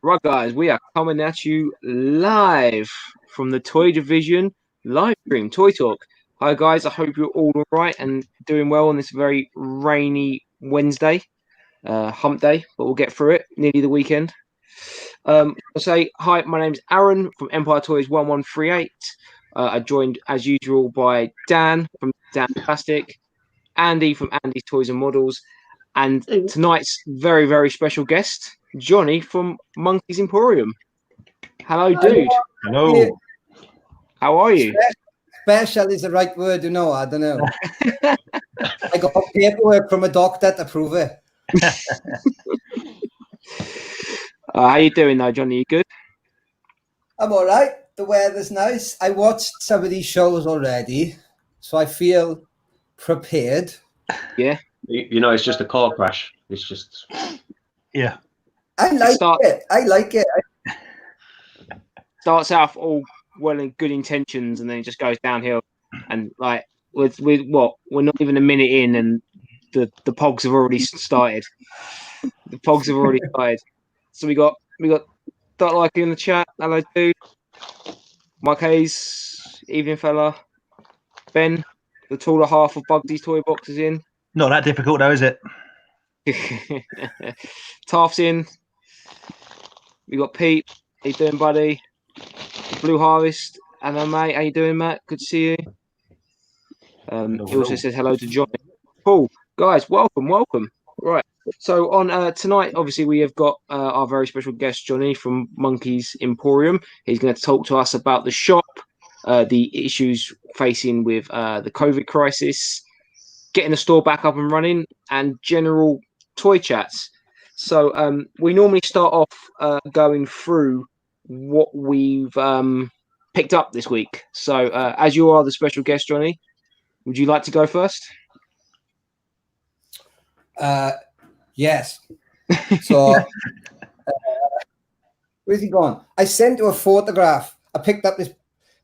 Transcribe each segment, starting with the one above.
Right, guys, we are coming at you live from the Toy Division live stream, Toy Talk. Hi, guys. I hope you're all right and doing well on this very rainy Wednesday, hump day, but we'll get through it. Nearly the weekend. I'll say hi. My name's Aaron from Empire Toys 1138. I'm joined as usual by Dan from Dan Plastic, Andy from Andy's Toys and Models, and tonight's very, very special guest, Jonnie from Monkeys Emporium. Hello, dude. Hello. How are you? Special is the right word, I don't know. I got paperwork from a doctor to prove it. How you doing though, Jonnie? You good? I'm all right. The weather's nice. I watched some of these shows already, so I feel prepared. Yeah. It's just a car crash. It's just... Yeah. I like it. I like it. Starts out all well and good intentions, and then it just goes downhill. And like with what, we're not even a minute in, and the Pogs have already started. The Pogs have already started. So we got Dot Like in the chat. Hello, dude. Mike Hayes, evening fella. Ben, the taller half of Bugsy's toy boxes in. Not that difficult though, is it? Taft's in. We got Pete. How you doing, buddy? Blue Harvest. Hello, mate. How you doing, Matt? Good to see you. He also says hello to John. Cool. Guys, welcome. Right. So on tonight, obviously, we have got our very special guest, Jonnie from Monkeys Emporium. He's going to talk to us about the shop, the issues facing with the COVID crisis, getting the store back up and running, and general toy chats. So we normally start off going through what we've picked up this week. So as you are the special guest, Jonnie, would you like to go first? Yes. So where's he gone? I sent you a photograph. I picked up this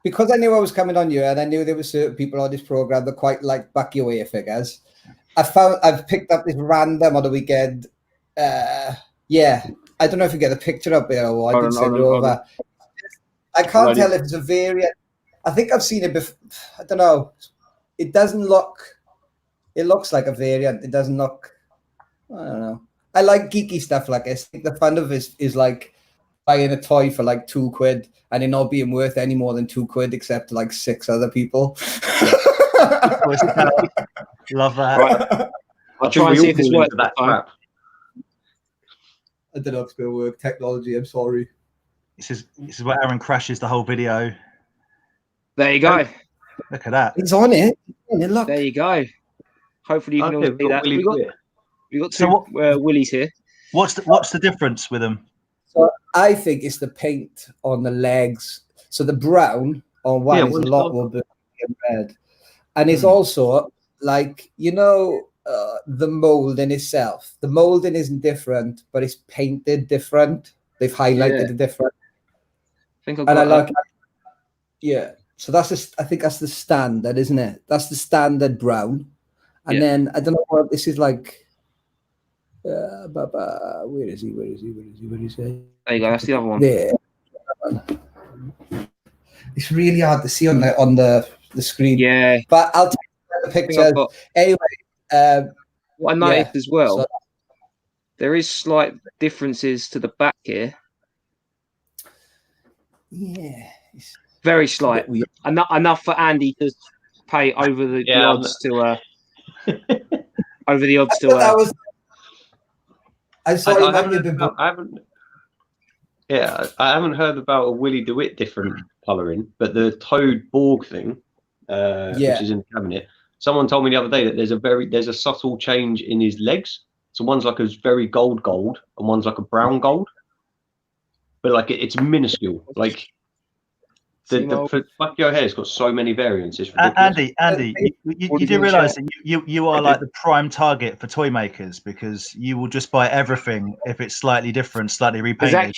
because I knew I was coming on you, and I knew there were certain people on this program that quite like backy away figures. I've picked up this random on the weekend. Yeah, I don't know if you get a picture up there or I did send it over. I can't tell if it's a variant. I think I've seen it before. I don't know. It doesn't look. It looks like a variant. It doesn't look. I don't know. I like geeky stuff like this. I think the fun of it is like buying a toy for like £2 and it not being worth any more than £2 except to like 6 other people. Love that. Right. I'll try and see if this works. That crap. I don't know if it's going to work. Technology, I'm sorry. This is where Aaron crashes the whole video. There you go. Look at that. It's on it. Look. There you go. Hopefully you can all see that. We got two Willies here. What's the difference with them? So I think it's the paint on the legs. So the brown on one is a lot more burgundy and red. And it's also like, the mold in itself. The molding isn't different, but it's painted different. They've highlighted it different. I like it. Yeah. So I think that's the standard, isn't it? That's the standard brown. And then I don't know what this is like. Where is he? There you go. That's the other one. There. It's really hard to see on the screen. Yeah. But I'll take the pictures. Anyway. What I noticed as well, there is slight differences to the back here. Yeah. Very slight. Enough for Andy to pay over the odds to over the odds to. I haven't heard about a Willie DeWitt different colouring, but the Toad Borg thing, which is in the cabinet. Someone told me the other day that there's a subtle change in his legs. So one's like a very gold, and one's like a brown gold. But like it's minuscule. Like the Bucky's hair's got so many variants. It's ridiculous. Andy, you do realise that you are like the prime target for toy makers because you will just buy everything if it's slightly different, slightly repainted.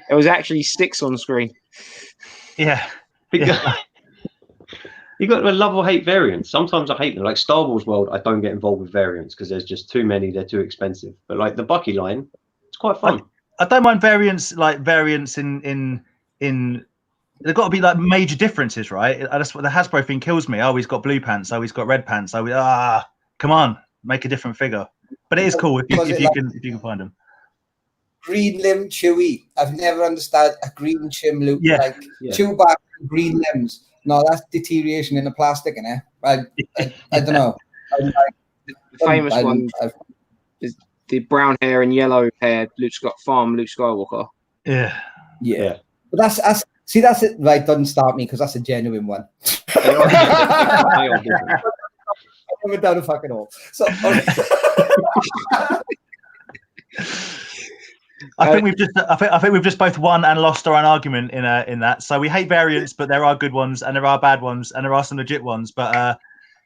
It was actually 6 on screen. Yeah. You got a love or hate variants. Sometimes I hate them. Like Star Wars World, I don't get involved with variants because there's just too many. They're too expensive. But like the Bucky line, it's quite fun. I don't mind variants in. There've got to be like major differences, right? That's what the Hasbro thing kills me. Oh, he's got blue pants. Oh, he's got red pants. Oh, come on, make a different figure. But it is cool if you can find them. Green limb Chewy. I've never understood a green chim look like Chewbacca green limbs. No, that's deterioration in the plastic, innit? I don't know. The famous one is the brown hair and yellow hair Luke Skywalker. Yeah. But that's it. Right, doesn't start me because that's a genuine one. I never done a fucking all. So. I think we've just both won and lost our own argument in that. So we hate variants, but there are good ones and there are bad ones and there are some legit ones. But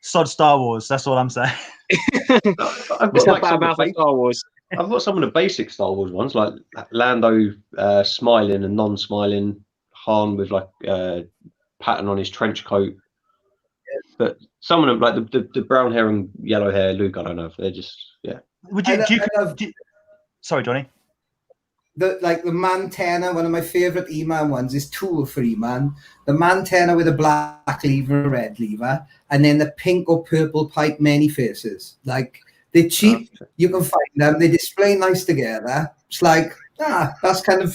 sod Star Wars. That's all I'm saying. I've got Star Wars. I've got some of the basic Star Wars ones, like Lando smiling and non-smiling, Han with like pattern on his trench coat. But some of them, like the brown hair and yellow hair Luke, I don't know if they're just Would you? Sorry, Johnny. The Mantenna, one of my favorite E-Man ones is Tool for E-Man. The Mantenna with a black lever, red lever, and then the pink or purple pipe many faces. Like they're cheap, you can find them. They display nice together. It's like that's kind of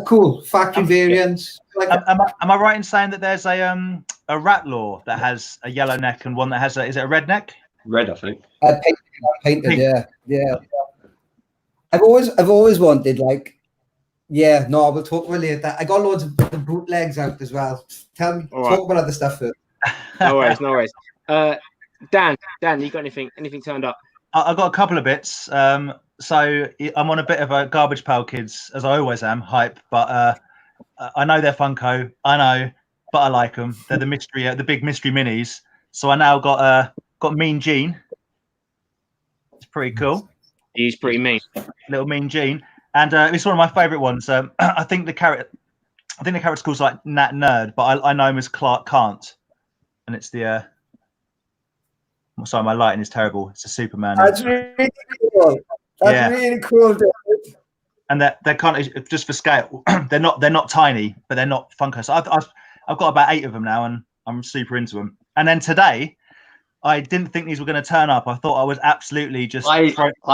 cool factory variants. Like, am I right in saying that there's a Ratlaw that has a yellow neck and one that has is it a red neck? Red, I think. Painted, yeah. I've always wanted I will talk about it later. I got loads of the bootlegs out as well. Talk about other stuff first. No worries. Dan, you got anything turned up? I got a couple of bits. So I'm on a bit of a garbage pail kids, as I always am, hype. But I know they're Funko. I know, but I like them. They're the big mystery minis. So I now got Mean Gene. It's pretty cool. He's pretty mean. Little Mean Gene. And it's one of my favourite ones. I think the character's called like Nat Nerd, but I know him as Clark Kent. And it's the sorry, my lighting is terrible. It's a Superman. That's really cool. Really cool, dude. And they're kind of just for scale. they're not tiny, but they're not Funko. So I've got about 8 of them now, and I'm super into them. And then today, I didn't think these were going to turn up. I thought I was absolutely just. I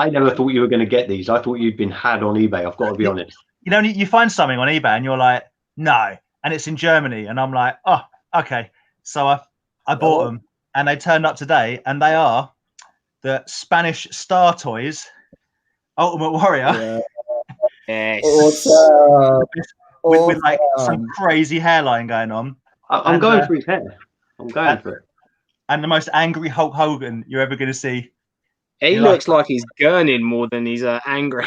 never thought you were going to get these. I thought you'd been had on eBay. I've got to be honest. You know, you find something on eBay and you're like, no, and it's in Germany, and I'm like, oh, okay. So I bought them, and they turned up today, and they are the Spanish Star Toys Ultimate Warrior. Yes. With like some crazy hairline going on. I'm going for his hair. I'm going for it. And the most angry Hulk Hogan you're ever going to see. He looks like he's gurning more than he's angry.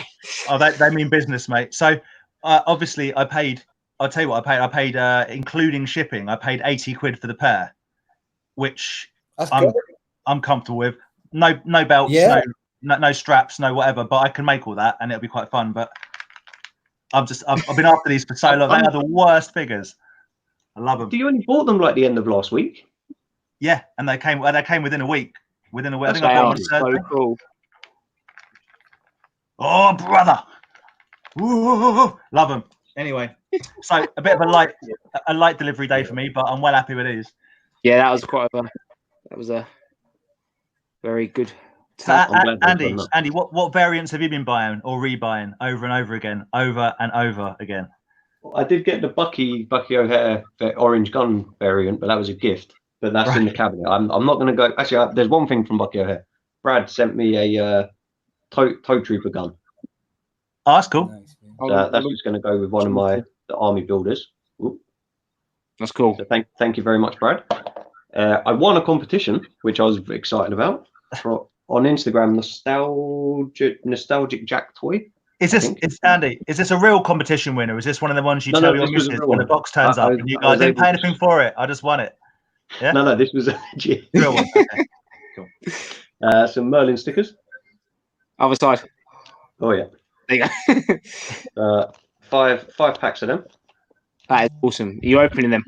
Oh, they mean business, mate. So obviously I paid. I'll tell you what I paid. Including shipping, I paid 80 quid for the pair, which I'm comfortable with. No belts, no straps, no whatever. But I can make all that, and it'll be quite fun. But I've been after these for so long. They are the worst figures. I love them. You only bought them like the end of last week? Yeah, and they came within a week. I think I bought them on so cool. Oh, brother. Ooh, love them. Anyway, so a bit of a light delivery day for me, but I'm well happy with these. Yeah, that was a very good. So, Andy, what variants have you been buying or rebuying over and over again? Well, I did get the Bucky O'Hare orange gun variant, but that was a gift. But that's in the cabinet. I'm not going to go. Actually, there's one thing from Bucky O'Hare. Brad sent me a tow trooper gun. Oh, that's cool. So that's just going to go with one of the army builders. Ooh. That's cool. So thank you very much, Brad. I won a competition, which I was excited about, on Instagram. Nostalgic Jack toy. Andy? Is this a real competition winner? Is this one of the ones you tell your missus when the box turns up and you guys didn't pay anything for it? I just won it. Yeah? No, this was a legit. Real one. Okay. Cool. Some Merlin stickers. Other side. Oh yeah. There you go. 5 packs of them. That is awesome. Are you opening them?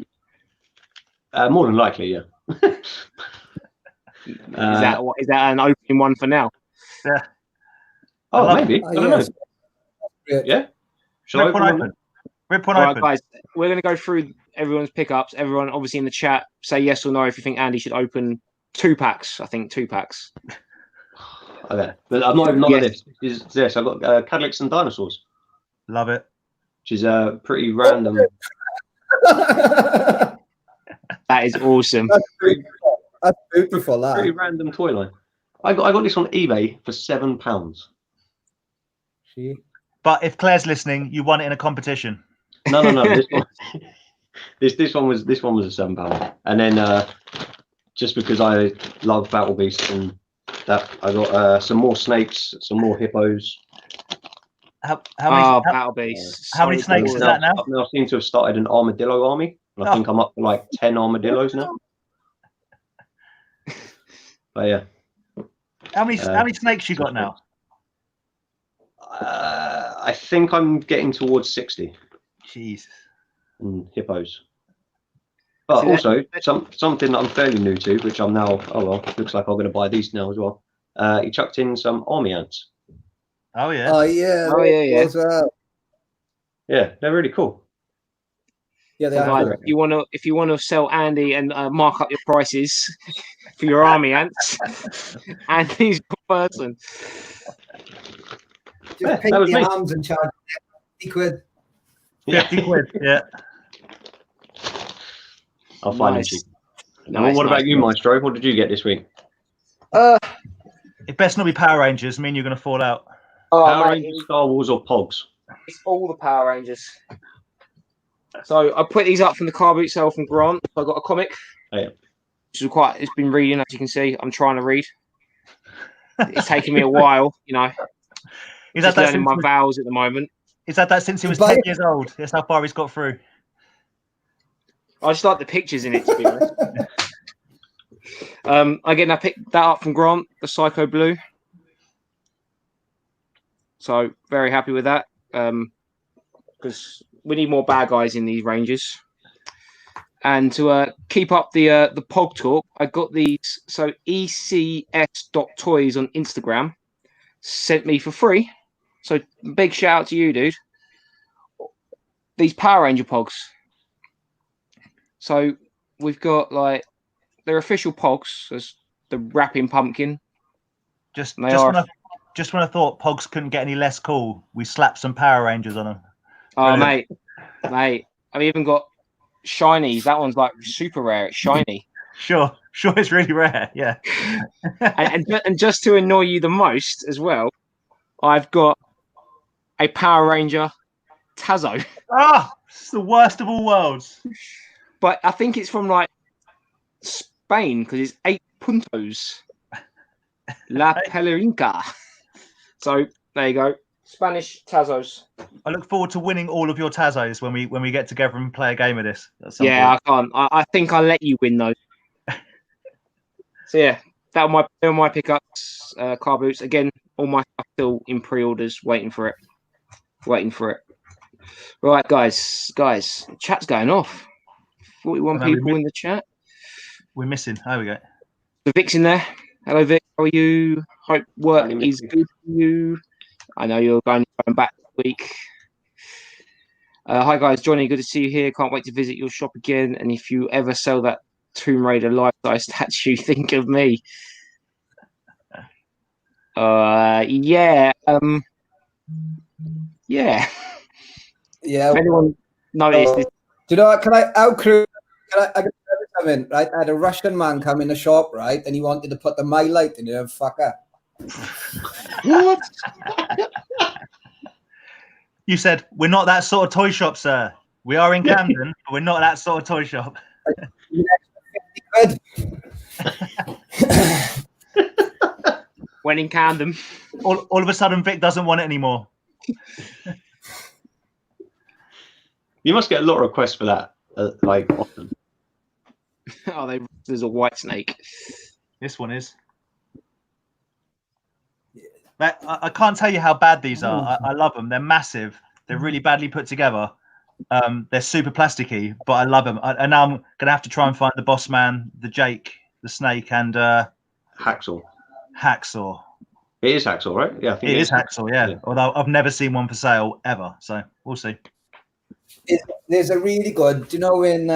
More than likely, yeah. Is that an opening one for now? Yeah. Oh, maybe. I don't know. Yeah. Shall I Rip one open open. them? Rip one All right, open. guys, we're going to go through everyone's pickups. Everyone, obviously, in the chat, say yes or no if you think Andy should open 2 packs. I think 2 packs. Okay, but I'm not even Yes. of this. Is this? I've got Cadillacs and Dinosaurs, Love it. which is a pretty random. That is awesome. That's beautiful. Pretty random toy line. I got this on eBay for £7. But if Claire's listening, you won it in a competition. No. This one was a £7, and then just because I love Battle Beasts and that, I got some more snakes, some more hippos. How many? Battle Beasts. How many snakes is that now? I've now seem to have started an armadillo army, and I think I'm up to like 10 armadillos now. But yeah. How many snakes you got now? I think I'm getting towards 60. Jeez. And hippos. But also something that I'm fairly new to, which I'm now. Oh well, looks like I'm going to buy these now as well. He chucked in some army ants. Oh yeah. Oh yeah. Yeah, they're really cool. Yeah, they So are. guys, if you want to sell Andy and mark up your prices for your army ants, Andy's your person. Just paint the arms and charge 50 quid. 50 quid. Yeah. I'll find it cheap. Nice, what about you, Maestro? What did you get this week? It best not be Power Rangers. Me and you're going to fall out. Power Rangers, Star Wars, or Pogs? It's all the Power Rangers. So I put these up from the car boot sale from Grant. I got a comic. Oh, yeah. Which is it's been reading, as you can see. I'm trying to read. It's taking me a while, you know. Just learning my vowels at the moment. Is that since he was 10 years old? That's how far he's got through. I just like the pictures in it, to be honest. Again, I picked that up from Grant, the Psycho Blue. So very happy with that. Because we need more bad guys in these ranges. And to keep up the Pog talk, I got these. So ecs.toys on Instagram sent me for free. So big shout out to you, dude. These Power Ranger Pogs. So we've got they're official Pogs. There's the Rapping Pumpkin. Just when I thought Pogs couldn't get any less cool, we slapped some Power Rangers on them. Oh, mate. I've even got shinies. That one's super rare. It's shiny. Sure, it's really rare. Yeah. and just to annoy you the most as well, I've got a Power Ranger Tazo. It's the worst of all worlds. But I think it's from Spain because it's 8 puntos. La Pelerinca. So there you go. Spanish Tazos. I look forward to winning all of your Tazos when we get together and play a game of this. Yeah, point. I can't. I think I'll let you win those. So yeah, that were my pickups. Car boots again. All my stuff still in pre-orders, waiting for it. Right, guys, the chat's going off. 41 people in the chat. We're missing. There we go. The Vic's in there. Hello, Vic. How are you? Hope work is good for you. I know you're going back this week. Hi, guys. Jonnie, good to see you here. Can't wait to visit your shop again. And if you ever sell that Tomb Raider life-size statue, think of me. Yeah. Yeah. If anyone noticed this. Do you know what? I can come in, right? I had a Russian man come in the shop, right? And he wanted to put the My Light in there, fucker. What? You said, we're not that sort of toy shop, sir. We are in Camden, but we're not that sort of toy shop. When in Camden. All of a sudden, Vic doesn't want it anymore. You must get a lot of requests for that, often. Oh, there's a white snake. This one is. I can't tell you how bad these are. I love them. They're massive. They're really badly put together. They're super plasticky, but I love them. And now I'm going to have to try and find the Boss Man, the Jake, the Snake, and Hacksaw. It is Hacksaw, right? Yeah, I think it is Hacksaw. Yeah. Although I've never seen one for sale ever, so we'll see. There's a really good. Do you know in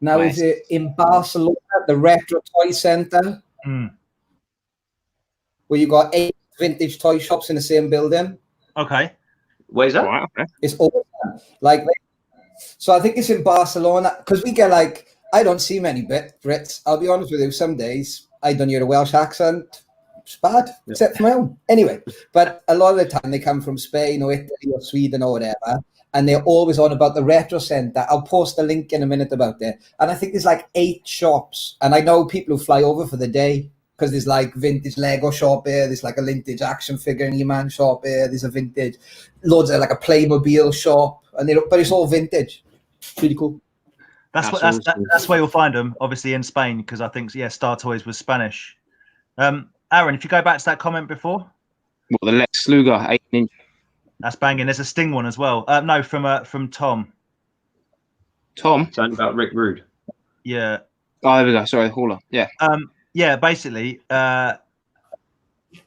now is it in Barcelona, the Retro Toy Centre, where you got 8 vintage toy shops in the same building? Okay. Where's that? Right, okay. It's awesome. Like, so I think it's in Barcelona because we get like, I don't see many Brits. I'll be honest with you. Some days I don't hear a Welsh accent. It's bad, except for my own. Anyway, but a lot of the time they come from Spain or Italy or Sweden or whatever, and they're always on about the Retro Centre. I'll post a link in a minute about it. And I think there's like 8 shops. And I know people who fly over for the day because there's like vintage Lego shop here. There's like a vintage action figure and E-Man shop here. There's a vintage, loads of like a Playmobil shop. But it's all vintage. It's really cool. That's where you'll find them, obviously in Spain, because I think Star Toys was Spanish. Aaron, if you go back to that comment before, the Lex Luger 8-inch. That's banging. There's a Sting one as well. No, from Tom. Tom, something about Rick Rude. Yeah. Oh, there we go. Sorry, Hauler. Yeah. Yeah. Basically, the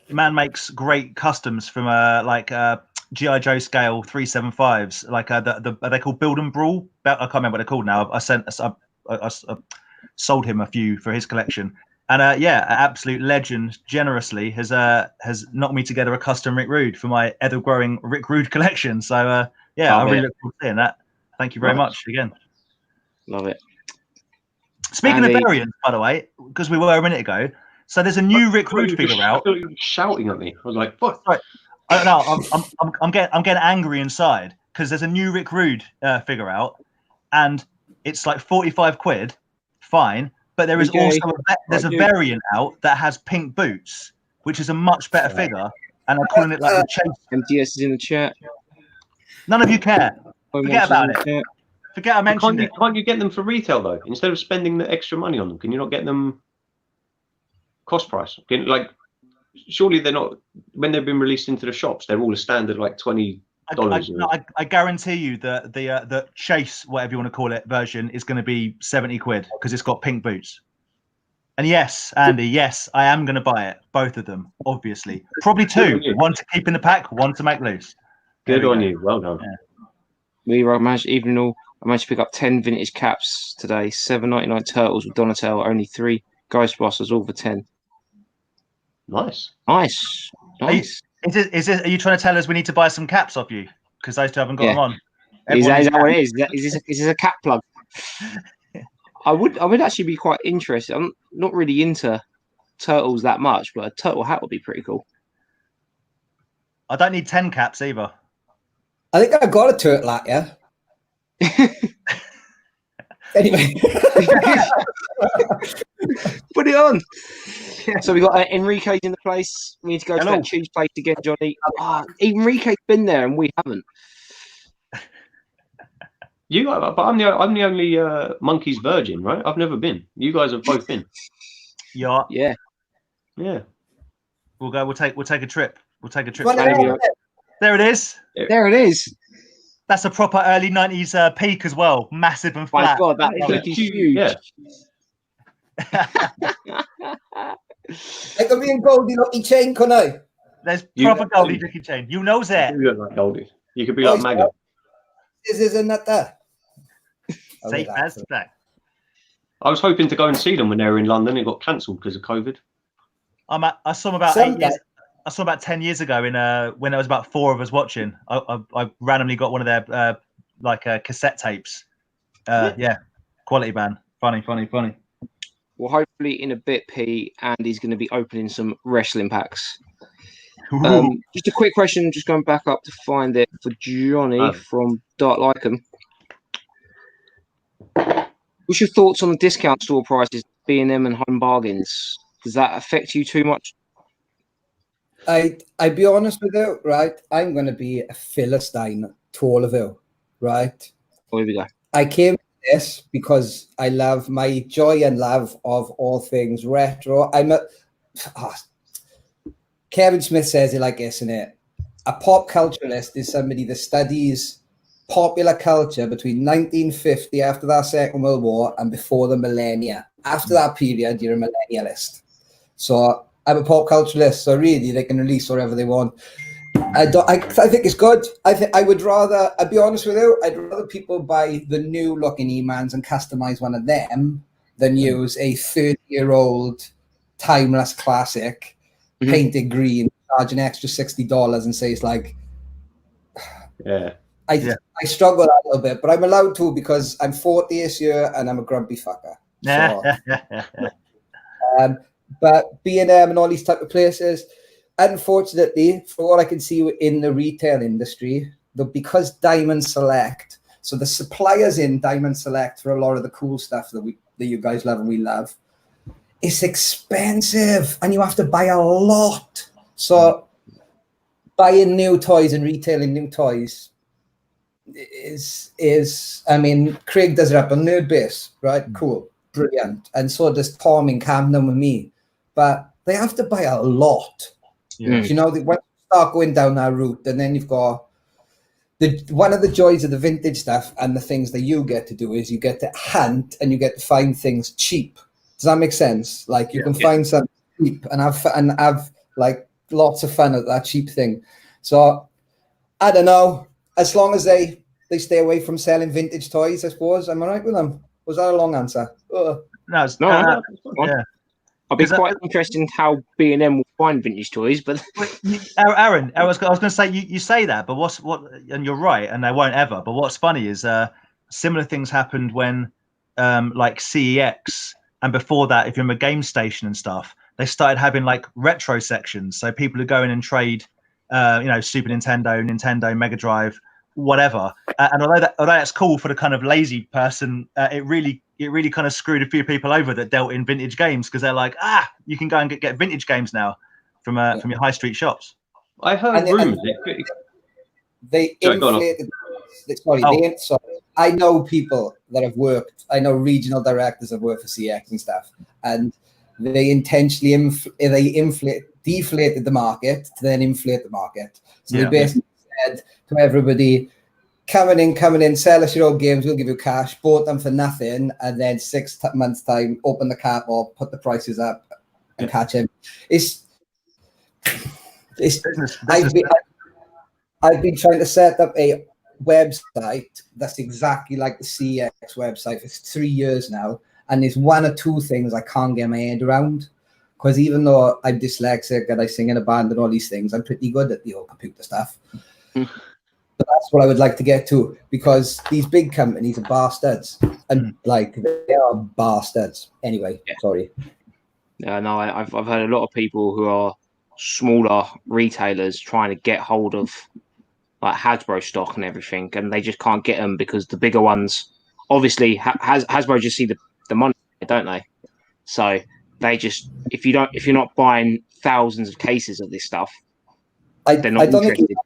man makes great customs from GI Joe scale 375s. Like are they called Build and Brawl? I can't remember what they're called now. I sold him a few for his collection. And absolute legend generously has knocked me together a custom Rick Rude for my ever growing Rick Rude collection. So I really look forward to seeing that. Thank you very much again. Love it. Speaking of variants, by the way, because we were a minute ago, so there's a new Rick Rude figure out. You were shouting at me. I was like, "What?" Right. I don't know. I'm getting angry inside because there's a new Rick Rude figure out, and it's like 45 quid. Fine. But there is also a variant out that has pink boots, which is a much better figure, and I'm calling it like the Chase. MTS is in the chat. None of you care. Forget about it. Forget I mentioned it. Can't you get them for retail though? Instead of spending the extra money on them, can you not get them cost price? Surely they're not. When they've been released into the shops, they're all a standard like $20. I guarantee you that the Chase, whatever you want to call it, version is going to be 70 quid because it's got pink boots. And yes, Andy, yes, I am going to buy it. Both of them, obviously. Probably 2. One to keep in the pack, one to make loose. Good on you. Well done. Yeah. I managed to pick up 10 vintage caps today. $7.99 Turtles with Donatello. Only 3 Ghostbusters, all for 10. Nice. Are you trying to tell us we need to buy some caps off you? Because those 2 haven't got them on. Is that what it is? Is this a cap plug? I would actually be quite interested. I'm not really into turtles that much, but a turtle hat would be pretty cool. I don't need 10 caps either. I think I got a turtle hat, yeah. Anyway. Put it on. So we got Enrique's in the place. We need to go to that cheese place again, Jonnie. Enrique's been there and we haven't. But I'm the only Monkeys virgin, right? I've never been. You guys have both been. Yeah. We'll go. We'll take a trip. There it is. There it is. That's a proper early 90s peak as well. Massive and flat. My God, that peak is huge. Yeah. I could be in Goldie Lucky Chain, couldn't I? There's proper Goldie Lucky Chain. You know that. You look like Goldie. You could be like Maggot. Isn't that there? Safe as that. I was hoping to go and see them when they were in London. It got cancelled because of COVID. I saw them about 8 years. I saw about 10 years ago when there was about 4 of us watching. I randomly got one of their cassette tapes. Quality band. Funny. Well, hopefully in a bit, Pete, Andy's going to be opening some wrestling packs. Just a quick question, just going back up to find it for Jonnie from Dark Lycum. What's your thoughts on the discount store prices, B&M and Home Bargains? Does that affect you too much? I'd be honest with you, right? I'm going to be a Philistine to all of you, right? Here we go. I came to this because I love my joy and love of all things retro. Kevin Smith says it like this, isn't it? A pop culturalist is somebody that studies popular culture between 1950, after that Second World War, and before the millennia. After that period, you're a millennialist. So I'm a pop culturalist, so really they can release whatever they want. I think it's good. I'd be honest with you, I'd rather people buy the new looking E-Mans and customize one of them than use a 30-year-old timeless classic painted green, charge an extra $60 and say it's like, I struggle a little bit, but I'm allowed to because I'm 40 this year and I'm a grumpy fucker. So, but B&M and all these type of places, unfortunately, for what I can see in the retail industry, because Diamond Select, so the suppliers in Diamond Select for a lot of the cool stuff that you guys love and we love, it's expensive and you have to buy a lot. So buying new toys and retailing new toys is I mean, Craig does it up on Nerd Base, right? Cool, brilliant. And so does Tom in Camden with me. But they have to buy a lot. Yeah. You know, when you start going down that route, and then you've got one of the joys of the vintage stuff and the things that you get to do is you get to hunt and you get to find things cheap. Does that make sense? Like you can find something cheap and have like lots of fun at that cheap thing. So I don't know. As long as they stay away from selling vintage toys, I suppose I'm all right with them. Was that a long answer? No. Yeah. I'll be quite interested in how B&M will find vintage toys, but Aaron, I was going to say you say that, but and you're right, and they won't ever. But what's funny is similar things happened when like CEX, and before that, if you're in a game station and stuff, they started having like retro sections, so people who go in and trade, Super Nintendo, Mega Drive, whatever. And although that's cool for the kind of lazy person, it really kind of screwed a few people over that dealt in vintage games because they're like, you can go and get vintage games now from your high street shops. I heard rumors. They inflated. Sorry, I know people that have worked. I know regional directors have worked for CX and stuff, and they intentionally deflated the market to then inflate the market. So they basically said to everybody, coming in, sell us your old games, we'll give you cash, bought them for nothing, and then 6 months time, open the cap or put the prices up and catch him. I've been trying to set up a website that's exactly like the CX website for 3 years now, and there's one or two things I can't get my head around, because even though I'm dyslexic and I sing in a band and all these things, I'm pretty good at the old computer stuff. But that's what I would like to get to, because these big companies are bastards, and like they are bastards. Anyway, sorry. No, I've heard a lot of people who are smaller retailers trying to get hold of like Hasbro stock and everything, and they just can't get them because the bigger ones, obviously, Hasbro just see the money, don't they? So they just, if you're not buying thousands of cases of this stuff, they're not interested.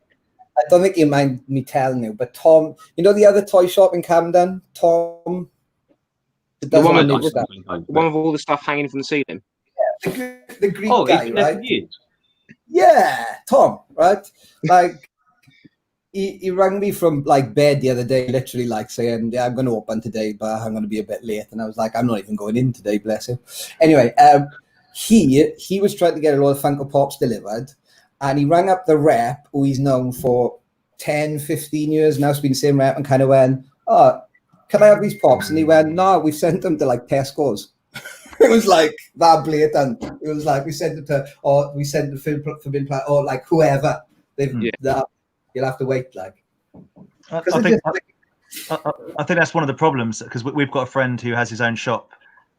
I don't think you mind me telling you, but Tom, you know the other toy shop in Camden, Tom? The one with all the stuff hanging from the ceiling? Yeah, the Greek guy, right? Years. Yeah, Tom, right? Like, he rang me from like bed the other day, literally like saying, I'm going to open today, but I'm going to be a bit late. And I was like, I'm not even going in today, bless him. Anyway, he was trying to get a lot of Funko Pops delivered. And he rang up the rep, who he's known for 10, 15 years now. It's been the same rep, and kind of went, can I have these Pops? And he went, no, we've sent them to like Tesco's. It was like that blatant. It was like we sent them for bin plant, or like whoever. You'll have to wait. Like, I think that's one of the problems, because we've got a friend who has his own shop,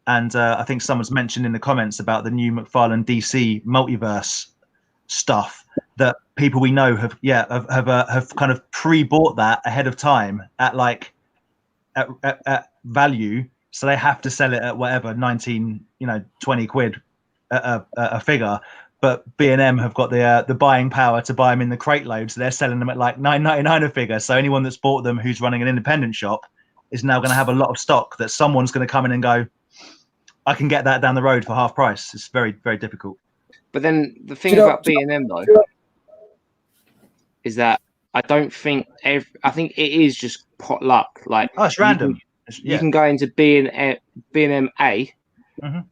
and I think someone's mentioned in the comments about the new McFarlane DC multiverse stuff that people we know have kind of pre-bought that ahead of time at value, so they have to sell it at whatever 19 20 quid a figure, but B&M have got the buying power to buy them in the crate load, so they're selling them at like $9.99 a figure. So anyone that's bought them who's running an independent shop is now going to have a lot of stock that someone's going to come in and go, I can get that down the road for half price. It's very, very difficult. But then the thing about B&M though is that I don't think I think it is just pot luck. Like, it's random. You can go into B&M A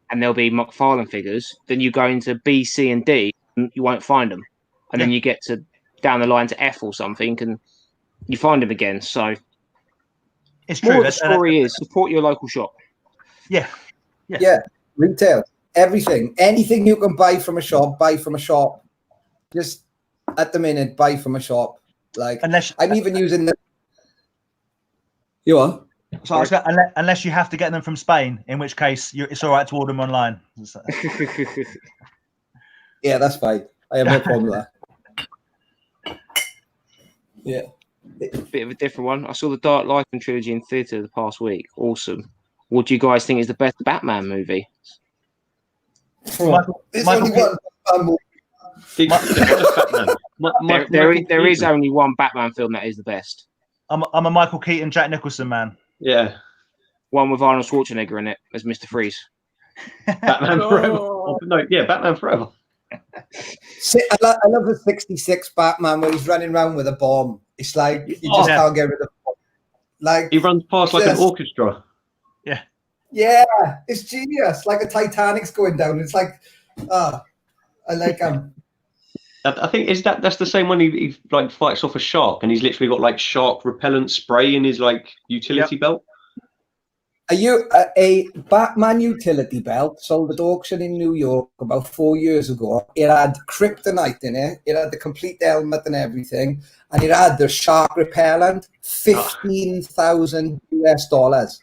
and there'll be McFarlane figures. Then you go into B, C, and D, and you won't find them. And then you get to down the line to F or something, and you find them again. So it's true. More of the story is support your local shop. Yeah. Retail, everything, anything you can buy from a shop, buy from a shop. Just at the minute, buy from a shop. Like I'm even using the. You are. So unless you have to get them from Spain, in which case it's all right to order them online. Yeah, that's fine. I have no problem with that. Yeah. Bit of a different one. I saw the Dark Lightning trilogy in theatre the past week. Awesome. What do you guys think is the best Batman movie? There is only one Batman film that is the best. I'm a Michael Keaton, Jack Nicholson man. Yeah. One with Arnold Schwarzenegger in it as Mr. Freeze. Batman Forever. No, yeah, Batman Forever. I love the 66 Batman where he's running around with a bomb. It's like you just can't get rid of the bomb. Like he runs past like an orchestra. Yeah, it's genius. Like a Titanic's going down. It's like, I like him. I think that's the same one. He like fights off a shark, and he's literally got like shark repellent spray in his like utility belt. Are you a Batman utility belt sold at auction in New York about 4 years ago? It had kryptonite in it. It had the complete helmet and everything, and it had the shark repellent. $15,000 US.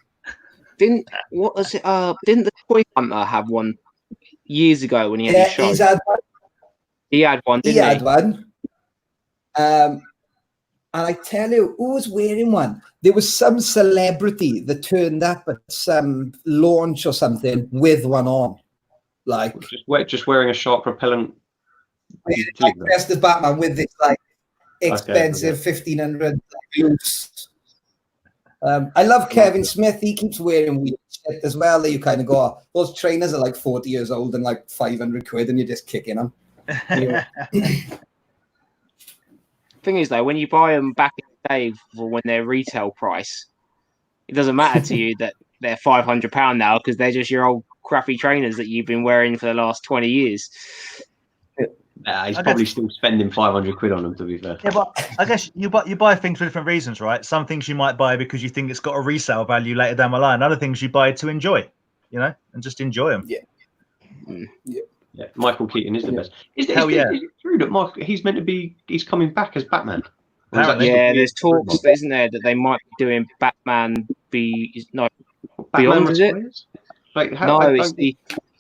Didn't the Toy Hunter have one years ago when he had his show? He had one, didn't he? He had one. And I tell you, who was wearing one? There was some celebrity that turned up at some launch or something with one on. Like just wearing a shark repellent. Like dressed as Batman with this like expensive 1,500 loose. I love Kevin Smith. He keeps wearing weird shit as well. That you kind of go, those trainers are like 40 years old and like 500 quid, and you're just kicking them. Thing is, though, when you buy them back in the day for when they're retail price, it doesn't matter to you that they're £500 now because they're just your old crappy trainers that you've been wearing for the last 20 years. He's probably still spending 500 quid on them, to be fair. Yeah, but I guess you buy things for different reasons, right? Some things you might buy because you think it's got a resale value later down the line. Other things you buy to enjoy, and just enjoy them. Yeah, Michael Keaton is the best. Is it true that he's coming back as Batman? Yeah, there's talks, isn't there, that they might be doing Batman Beyond, is it? Like,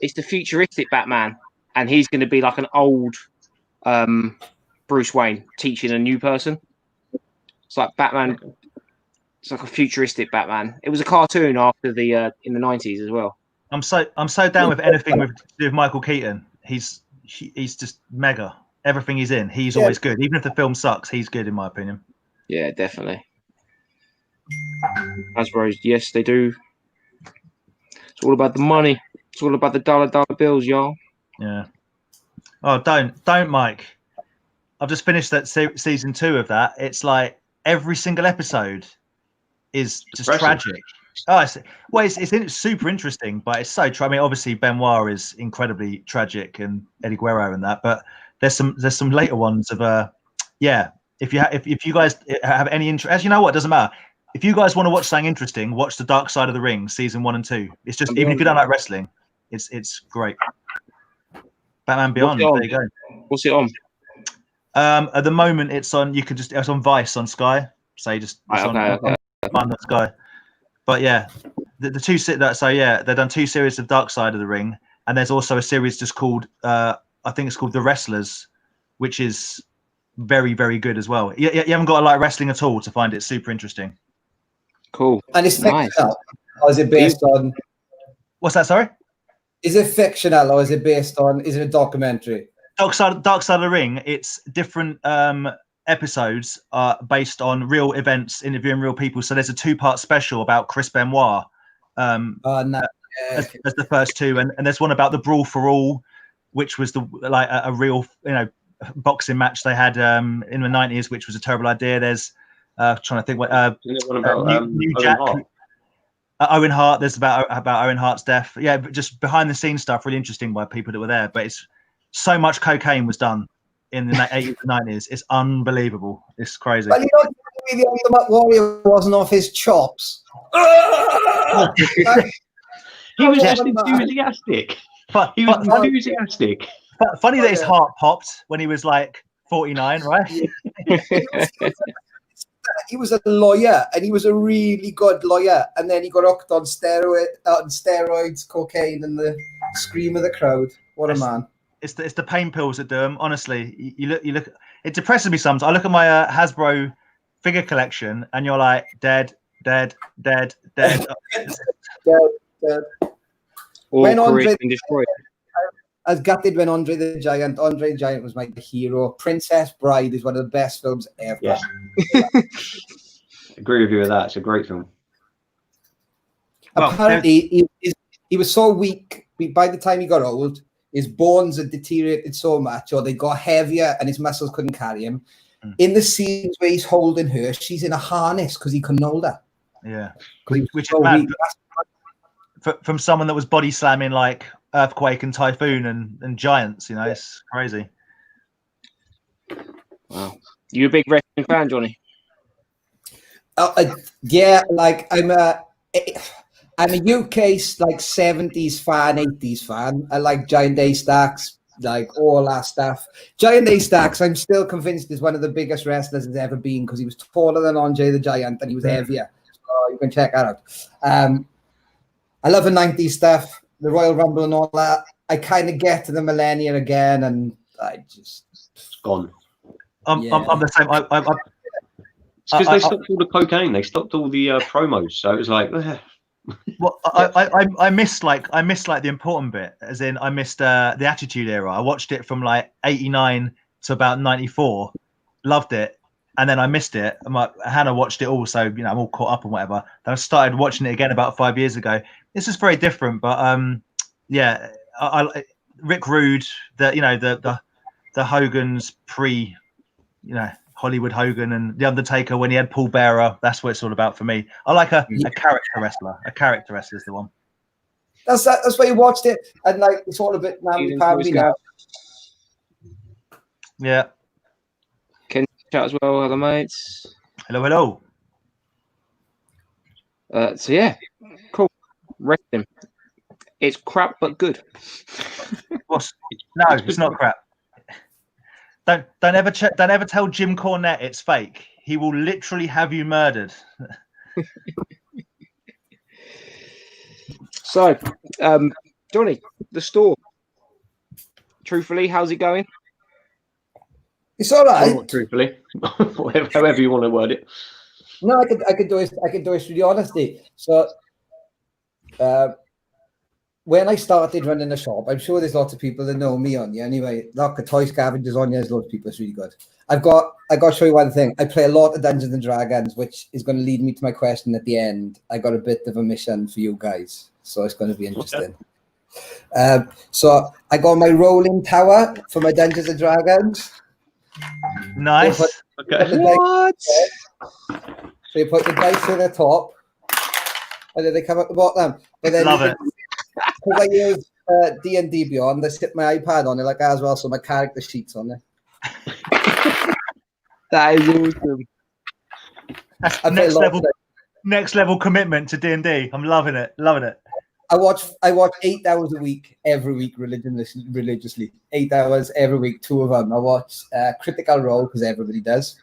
it's the futuristic Batman, and he's going to be like an old Bruce Wayne teaching a new person. It's like Batman. It's like a futuristic Batman. It was a cartoon after the in the 90s as well. I'm so down with anything with Michael Keaton. He's just mega. Everything he's in, he's always good. Even if the film sucks, he's good in my opinion. Yeah, definitely. Hasbro's, yes, they do. It's all about the money. It's all about the dollar bills, y'all. Yeah. Oh, don't, Mike. I've just finished that season 2 of that. It's like every single episode is just tragic. Oh, it's super interesting, but it's so. I mean, obviously Benoit is incredibly tragic, and Eddie Guerrero and that. But there's some later ones of If you guys have any interest, as you know what, it doesn't matter. If you guys want to watch something interesting, watch The Dark Side of the Ring season 1 and 2. It's just even if you don't like wrestling, it's great. Batman Beyond. There you go. What's it on? At the moment, it's on. It's on Vice on Sky. So you just on Sky. But yeah, the two they've done 2 series of Dark Side of the Ring, and there's also a series just called I think it's called The Wrestlers, which is very, very good as well. You haven't got to like wrestling at all to find it super interesting. Cool. And it's fictional, or is it based on? What's that? Sorry. Is it fictional or is it based on? Is it a documentary? Dark Side of the Ring. It's different episodes based on real events, interviewing real people. So there's a 2-part special about Chris Benoit as the first 2, and there's one about the Brawl for All, which was a real boxing match they had in the 90s, which was a terrible idea. There's trying to think what one about New Jack. Owen Hart. There's about Owen Hart's death. Yeah, but just behind the scenes stuff, really interesting by people that were there. But it's so much cocaine was done in the 80s and 90s. It's unbelievable. It's crazy. Well, you know, the Ultimate Warrior wasn't off his chops. He was just enthusiastic. He was enthusiastic. Funny that his heart popped when he was like 49, right? He was a lawyer, and he was a really good lawyer. And then he got hooked on steroids, cocaine, and the scream of the crowd. What a man! It's the pain pills that do them. Honestly, you look. It depresses me sometimes. I look at my Hasbro figure collection, and you're like dead. Dead. When Andre destroyed. I was gutted when Andre the Giant was my hero. Princess Bride is one of the best films ever. Yeah. Agree with you with that. It's a great film. Apparently, he was so weak. By the time he got old, his bones had deteriorated so much, or they got heavier, and his muscles couldn't carry him. In the scenes where he's holding her, she's in a harness because he couldn't hold her. Yeah, which is mad. From someone that was body slamming like Earthquake and Typhoon and Giants, you know, it's crazy. Wow, you a big wrestling fan, Jonnie? Yeah, like I'm a UK like 70s fan, 80s fan. I like Giant A Stacks, like all that stuff. Giant A Stacks, I'm still convinced is one of the biggest wrestlers there's ever been because he was taller than Andre the Giant and he was heavier. So you can check that out. I love the 90s stuff, the Royal Rumble and all that. I kind of get to the millennia again, and I just... It's gone. I'm the same. It's because they stopped all the cocaine. They stopped all the promos. So it was like... Well, I missed the important bit, as in I missed the Attitude Era. I watched it from like 89 to about 94, loved it. And then I missed it. Hannah watched it all, so you know I'm all caught up and whatever. Then I started watching it again about 5 years ago. This is very different, but yeah, Rick Rude, the Hogan's pre, Hollywood Hogan and the Undertaker when he had Paul Bearer. That's what it's all about for me. I like a character wrestler. A character wrestler is the one. That's why you watched it, and like it's all a bit namby-pamby now. Yeah. Chat as well, other mates. Hello. So yeah, cool. Wrestling. It's crap but good. No, it's not crap. Don't ever tell Jim Cornette it's fake. He will literally have you murdered. So, Jonnie, the store. Truthfully, how's it going? It's all right. Not truthfully, however you want to word it. No, I could do it with the honesty. So, when I started running the shop, I'm sure there's lots of people that know me on you. Anyway, look, Toy Scavengers on you. There's lots of people. It's really good. I got to show you one thing. I play a lot of Dungeons and Dragons, which is going to lead me to my question at the end. I got a bit of a mission for you guys, so it's going to be interesting. So I got my rolling tower for my Dungeons and Dragons. Nice. What? So you put the dice at the top, and then they come at the bottom. But then Love it. Because I use D&D Beyond, I sit my iPad on it like as well, so my character sheet's on there. That is awesome. That's next level commitment to D&D. I'm loving it. I watch 8 hours a week, every week, religiously. 8 hours every week, 2 of them. I watch Critical Role, because everybody does.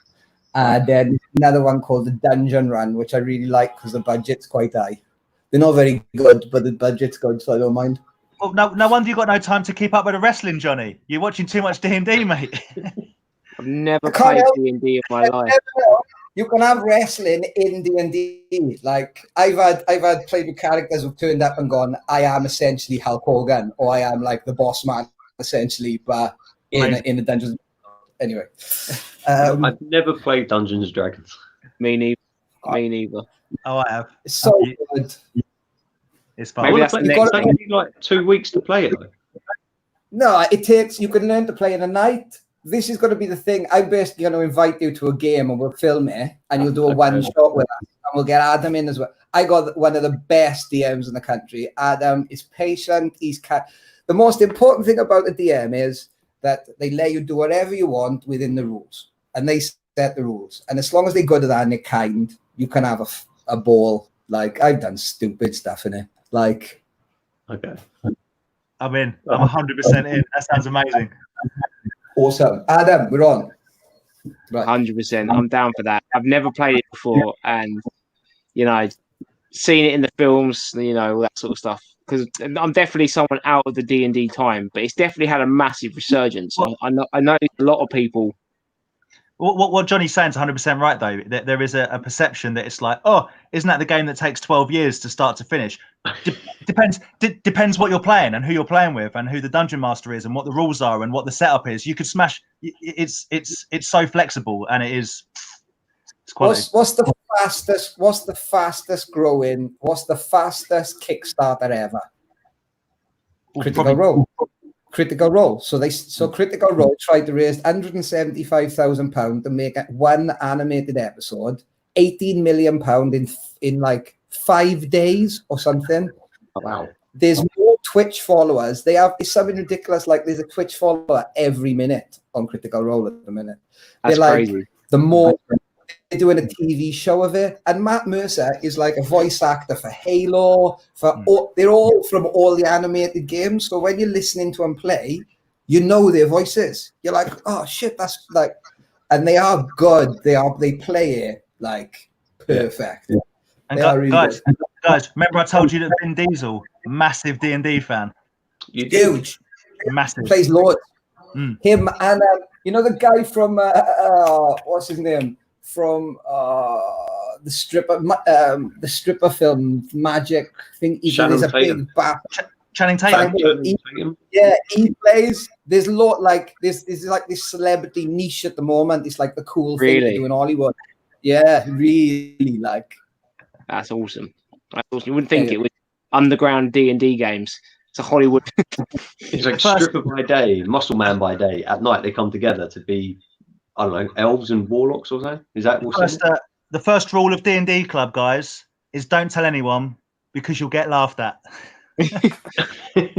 And then another one called The Dungeon Run, which I really like because the budget's quite high. They're not very good, but the budget's good, so I don't mind. Well, no wonder you got no time to keep up with the wrestling, Jonnie. You're watching too much D&D, mate. I've never played D&D in my life. You can have wrestling in D&D. Like I've had played with characters who've turned up and gone, I am essentially Hulk Hogan, or I am like the boss man, essentially, but in the Dungeons. Anyway, I've never played Dungeons and Dragons. Me neither. Oh, I have. It's so good. It's fun. Maybe that's the next It takes like 2 weeks to play it. Though. No, it takes. You can learn to play in a night. This is going to be the thing. I'm basically going to invite you to a game and we'll film it, and you'll do a one shot with us, and we'll get Adam in as well. I got one of the best DMs in the country. Adam is patient. The most important thing about the DM is that they let you do whatever you want within the rules, and they set the rules. And as long as they're good at that and they're kind, you can have a ball. Like, I've done stupid stuff in it. Like, okay, I'm in. I'm 100% in. That sounds amazing. Awesome, Adam. We're on. Right. 100%. I'm down for that. I've never played it before, and seen it in the films, all that sort of stuff. Because I'm definitely someone out of the D&D time, but it's definitely had a massive resurgence. I know a lot of people. What Johnny's saying is 100% right, though. There is a perception that it's like, oh, isn't that the game that takes 12 years to start to finish? Depends what you're playing and who you're playing with and who the dungeon master is and what the rules are and what the setup is. You could smash. It's so flexible, and it is. It's quality. What's the fastest growing? What's the fastest Kickstarter ever? Critical Role. So Critical Role tried to raise £175,000 to make one animated episode, £18 million in like 5 days or something. Wow. There's more Twitch followers. It's something ridiculous. Like, there's a Twitch follower every minute on Critical Role at the minute. That's crazy. The more they're doing a TV show of it, and Matt Mercer is like a voice actor for Halo. They're all from all the animated games. So when you're listening to them play, you know their voices. You're like, oh shit, that's like, and they are good. They play it like perfect. Yeah. And guys, remember I told you that Vin Diesel, massive D&D fan. Huge, massive. Plays Lord. Him and the guy from what's his name? From the stripper film Magic thing. There's a big Channing Tatum. He plays. There's a lot like this. Is like this celebrity niche at the moment. It's like the cool thing to do in Hollywood. Yeah, really like. That's awesome. You wouldn't think it was underground D&D games. It's a Hollywood. It's like stripper by day, muscle man by day. At night they come together to be, I don't know, elves and warlocks or something. Is that the first rule of D&D Club, guys, is don't tell anyone because you'll get laughed at. I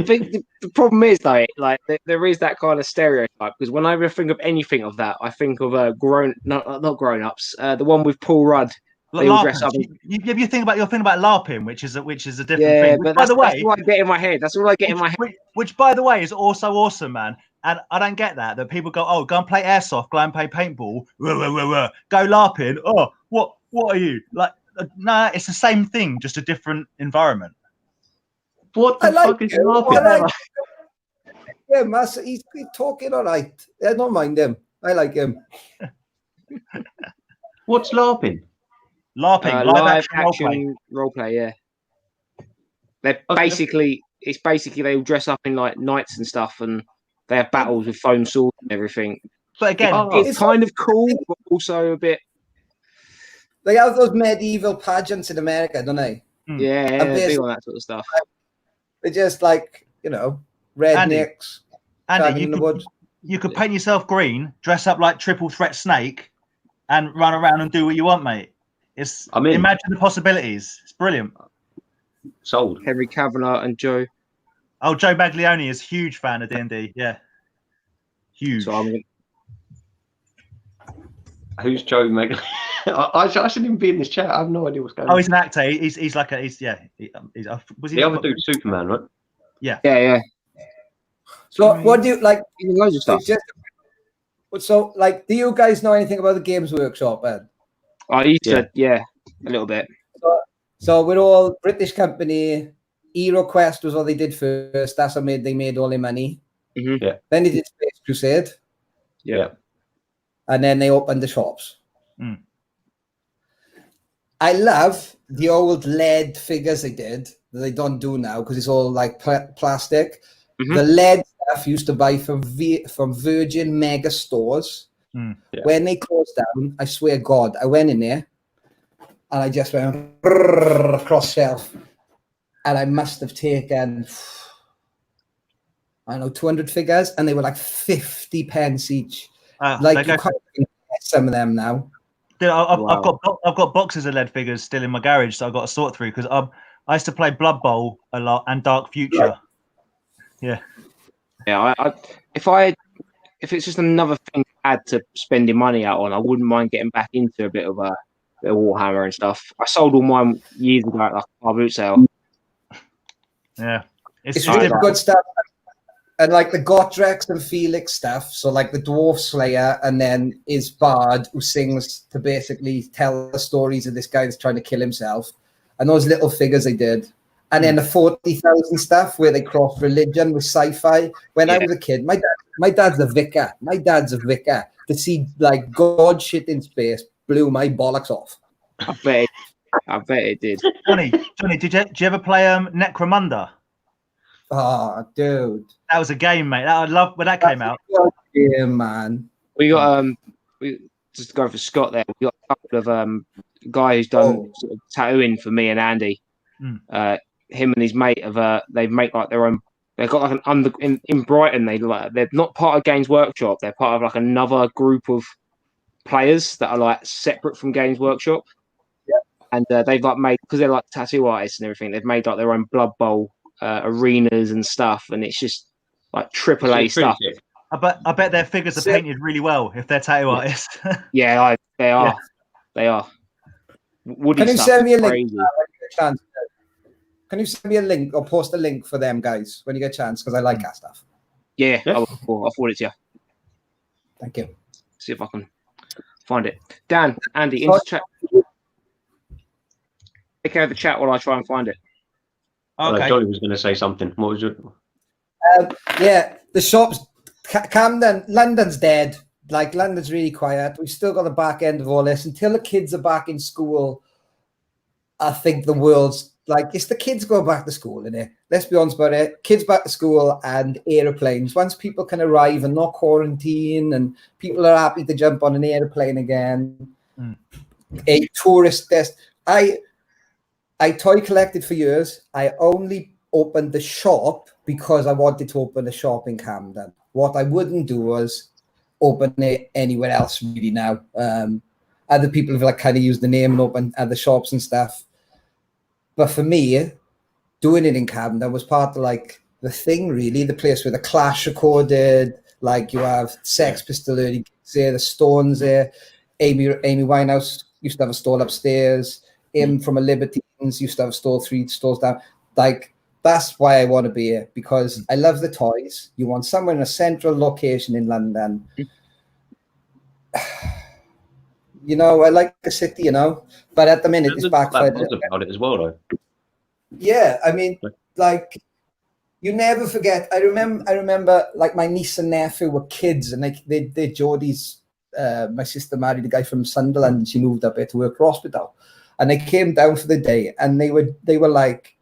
think the problem is though, like there is that kind of stereotype, because when I think of anything of that, I think of not grown ups. The one with Paul Rudd. They all dress up. You think about LARPing, which is a different thing. But that's what I get in my head. That's all I get in my head. Which, by the way, is also awesome, man. And I don't get that people go, oh, go and play airsoft, go and play paintball, go LARPing. Oh, what are you like? Nah, it's the same thing, just a different environment. What the fuck is LARPing? Yeah, Master, he's talking all right. I don't mind him. I like him. What's LARPing? LARPing, live action roleplay. Yeah, they're basically they all dress up in like knights and stuff, and they have battles with foam swords and everything. But again, it's kind of cool, but also a bit. They have those medieval pageants in America, don't they? Yeah, they're big on that sort of stuff. They're just like, rednecks. Andy, you could paint yourself green, dress up like Triple Threat Snake, and run around and do what you want, mate. Imagine the possibilities. It's brilliant. Sold. Henry Kavanagh and Joe. Oh, Joe Baglioni is a huge fan of D&D. Yeah, huge. So who's Joe Baglioni? I shouldn't even be in this chat. I have no idea what's going on. Oh, he's an actor. Was he the other dude, Superman, right? Yeah. So, what do you like? Loads of stuff. So, like, do you guys know anything about the Games Workshop, Ed? I used to, a little bit. So we're all British company. HeroQuest was what they did first. That's how they made all their money. Mm-hmm. Yeah. Then they did Space Crusade. Yeah. And then they opened the shops. Mm. I love the old lead figures they did that they don't do now because it's all like plastic. Mm-hmm. The lead stuff used to buy from Virgin Mega stores. Mm. Yeah. When they closed down, I swear God, I went in there and I just went across shelf, and I must have taken, 200 figures, and they were like 50 pence each. You can't get some of them now. Dude, Wow. I've got boxes of lead figures still in my garage, so I've got to sort through because I used to play Blood Bowl a lot and Dark Future. Yeah. Yeah, if it's just another thing to add to spending money out on, I wouldn't mind getting back into a bit of Warhammer and stuff. I sold all mine years ago at like a boot sale. Yeah. It's really good stuff. And like the Gotrek and Felix stuff, so like the Dwarf Slayer, and then his bard who sings to basically tell the stories of this guy that's trying to kill himself, and those little figures they did. And then the 40,000 stuff where they cross religion with sci-fi. When I was a kid, my dad's a vicar. My dad's a vicar. To see like God shit in space blew my bollocks off. I bet it did. Jonnie, did you ever play Necromunda? Oh, dude, that was a game, mate. I love when that came out. Yeah, man. We got we just to go for Scott there. We got a couple of guy who's done sort of tattooing for me and Andy. Him and his mate have they make like their own. They've got like an in Brighton. They're not part of Games Workshop. They're part of like another group of players that are like separate from Games Workshop. Yeah. And they've like made, because they're like tattoo artists and everything. They've made like their own Blood Bowl arenas and stuff, and it's just like AAA stuff. I bet their figures are painted really well if they're tattoo artists. Yeah, they are. Yeah. They are. Woody Can you send me a link? Crazy. Can you send me a link or post a link for them guys when you get a chance? Because I like that stuff. Yeah, I'll forward it to you. Thank you. See if I can find it. Dan, Andy, into chat. Take care of the chat while I try and find it. Okay. Jonnie was going to say something. What was it? Yeah, the shops, Camden, London's dead. Like, London's really quiet. We've still got the back end of all this. Until the kids are back in school, I think the world's like, it's the kids go back to school, innit? Let's be honest about it. Kids back to school and aeroplanes. Once people can arrive and not quarantine and people are happy to jump on an airplane again, a tourist test. I toy collected for years. I only opened the shop because I wanted to open a shop in Camden. What I wouldn't do was open it anywhere else really now. Other people have like kind of used the name and opened other shops and stuff. But for me, doing it in Camden was part of like the thing, really, the place where the Clash recorded, like you have Sex Pistol early gigs there, the Stones there, Amy Winehouse used to have a stall upstairs, him from a Libertines used to have a stall 3 stores down. Like, that's why I want to be here, because I love the toys. You want somewhere in a central location in London. You know, I like the city, you know, but at the minute it's backfired. About it as well, though. Yeah, I mean, like, you never forget. I remember, like, my niece and nephew were kids, and like they Geordie's. My sister married a guy from Sunderland, and she moved up here to work for hospital, and they came down for the day, and they were like,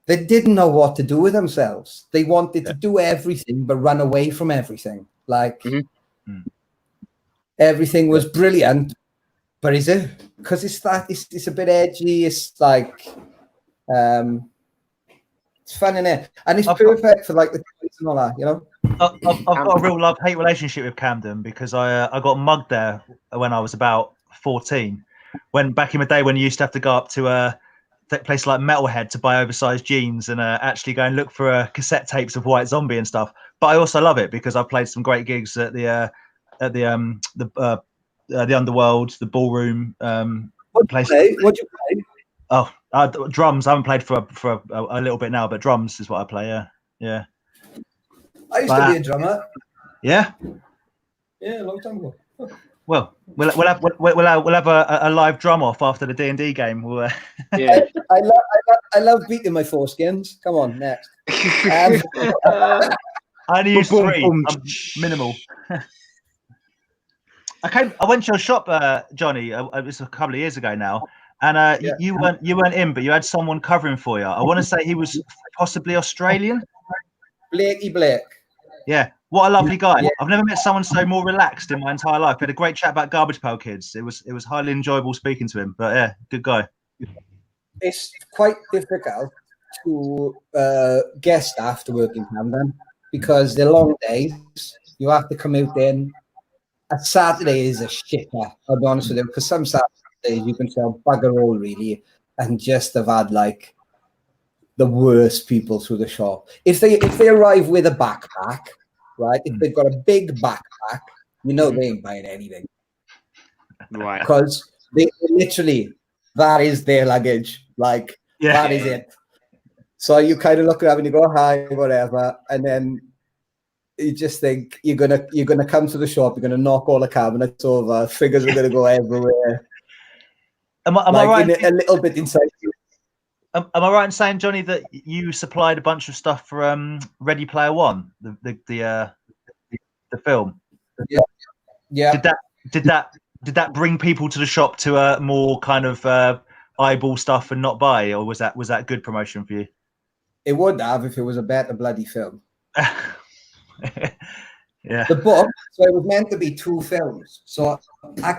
they didn't know what to do with themselves. They wanted to do everything but run away from everything. Like. Everything was brilliant, but is it? Because it's a bit edgy. It's like, it's fun in it, and it's perfect for like the kids and all that, you know. I've got a real love-hate relationship with Camden because I got mugged there when I was about 14. When back in the day when you used to have to go up to a place like Metalhead to buy oversized jeans and actually go and look for cassette tapes of White Zombie and stuff. But I also love it because I've played some great gigs at the Underworld, the Ballroom place. What'd you play? Oh, drums. I haven't played for a little bit now, but drums is what I play. Yeah. I used to be a drummer. Yeah. Yeah, a long time ago. Well, we'll have a live drum off after the D&D game. Yeah. I love beating my foreskins. Come on, next. I only use 3. I'm minimal. I went to your shop, Jonnie. It was a couple of years ago now, and you weren't in, but you had someone covering for you. I want to say he was possibly Australian. Blake. Yeah, what a lovely guy. Yeah. I've never met someone so more relaxed in my entire life. We had a great chat about Garbage Pail Kids. It was highly enjoyable speaking to him. But yeah, good guy. It's quite difficult to get staff to work in Camden because they're long days. You have to commute in. a Saturday is a shitter, I'll be honest with you, because some Saturdays you can sell bugger all really, and just have had like the worst people through the shop. If they arrive with a backpack, right? If they've got a big backpack, you know they ain't buying anything. Right. Because they literally, that is their luggage. Like, that is it. So you kind of look at them and you go, hi, whatever. And then you just think you're gonna come to the shop, you're gonna knock all the cabinets over, figures are gonna go everywhere. Am I right? A little bit inside you. Am I right in saying, Johnny, that you supplied a bunch of stuff for Ready Player One, the film? Yeah. Did that bring people to the shop to more kind of eyeball stuff and not buy, or was that good promotion for you? It would have if it was a better bloody film. Yeah. The book, so it was meant to be 2 films. So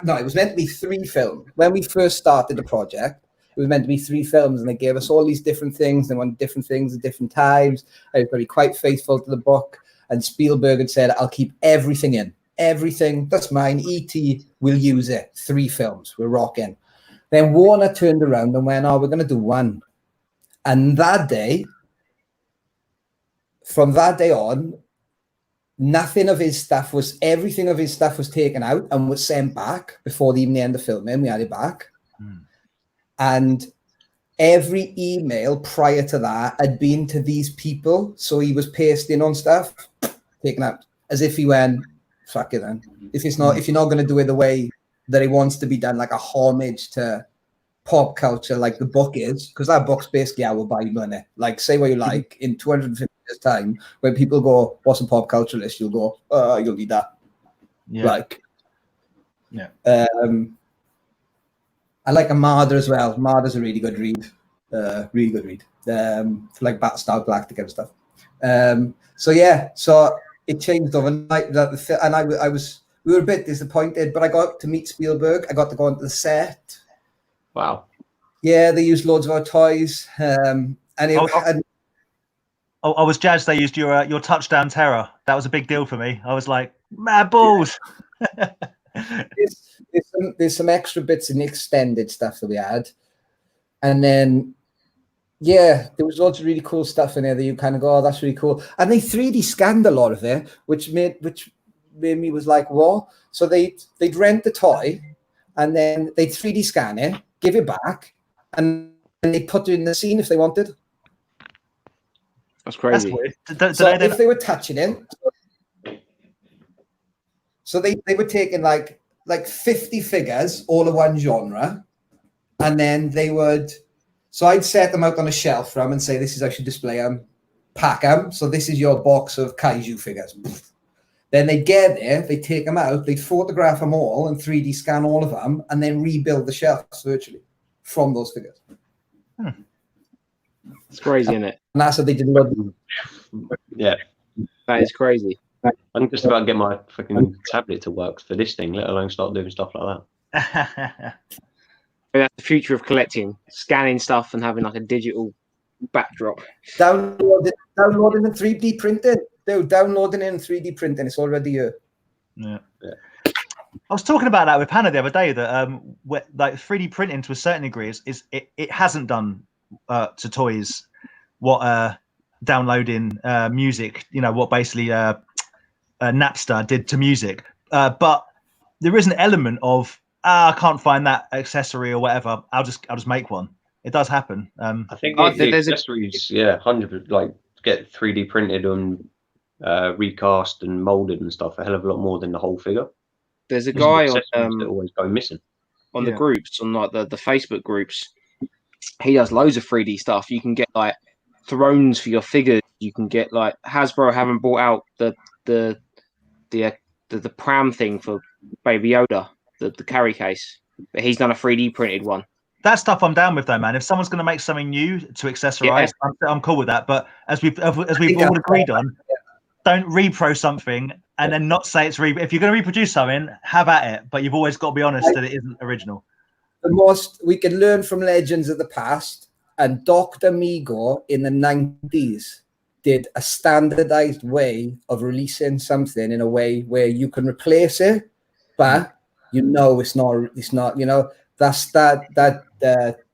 no, it was meant to be 3 films. When we first started the project, it was meant to be 3 films, and they gave us all these different things. They wanted different things at different times. I was very quite faithful to the book, and Spielberg had said, "I'll keep everything in. Everything, that's mine. E.T. will use it. 3 films. We're rocking." Then Warner turned around and went, "Oh, we're going to do 1." And that day, from that day on, everything of his stuff was taken out and was sent back before even the end of filming. We had it back. And every email prior to that had been to these people. So he was pasting on stuff, taken out, as if he went, fuck it then. If you're not going to do it the way that it wants to be done, like a homage to pop culture, like the book is, because that book's basically our Bible, innit? Like, say what you like, in 250 years' time, when people go, what's a pop culture list? You'll go, you'll need that. Yeah. Like, yeah. I like Armada as well. Armada's a really good read. Really good read. For like Battlestar Galactica and stuff. So it changed overnight. And we were a bit disappointed, but I got to meet Spielberg. I got to go onto the set. Wow. Yeah, they used loads of our toys. I was jazzed they used your touchdown terror. That was a big deal for me. I was like, mad balls. There's some extra bits in the extended stuff that we had. And then, yeah, there was lots of really cool stuff in there that you kind of go, oh, that's really cool. And they 3D scanned a lot of it, which made me was like, what? So they'd rent the toy and then they'd 3D scan it, give it back, and they put it in the scene if they wanted. That's crazy. That's weird. If they were touching it, so they were taking like 50 figures, all of one genre, and then they would. So I'd set them out on a shelf for them and say, "This is how you should display them, pack them. So this is your box of kaiju figures." Then they'd get there, they'd take them out, they'd photograph them all and 3D scan all of them, and then rebuild the shelves virtually from those figures. It's crazy, isn't it? And that's what they did. Yeah. That is crazy. I'm just about to get my fucking tablet to work for this thing, let alone start doing stuff like that. That's the future of collecting, scanning stuff and having like a digital backdrop. Downloading and 3D printing. Dude, downloading and 3D printing. It's already here. Yeah. I was talking about that with Hannah the other day, that like 3D printing to a certain degree is it hasn't done to toys what downloading music, what basically Napster did to music. But there is an element of I can't find that accessory or whatever. I'll just make one. It does happen. I think the accessories, 100%, like get 3D printed and recast and molded and stuff a hell of a lot more than the whole figure. There's a guy that always go missing on the groups, on like the Facebook groups. He does loads of 3D stuff. You can get like thrones for your figures. You can get like Hasbro haven't brought out the pram thing for Baby Yoda, the carry case, but he's done a 3D printed one. That stuff I'm down with though, man. If someone's going to make something new to accessorize, I'm cool with that. But as we've all agreed on, don't repro something and then not say it's if you're going to reproduce something, have at it. But you've always got to be honest that it isn't original. The most we can learn from legends of the past, and Dr. Mego in the 90s did a standardized way of releasing something in a way where you can replace it but you know it's not. You know, that's that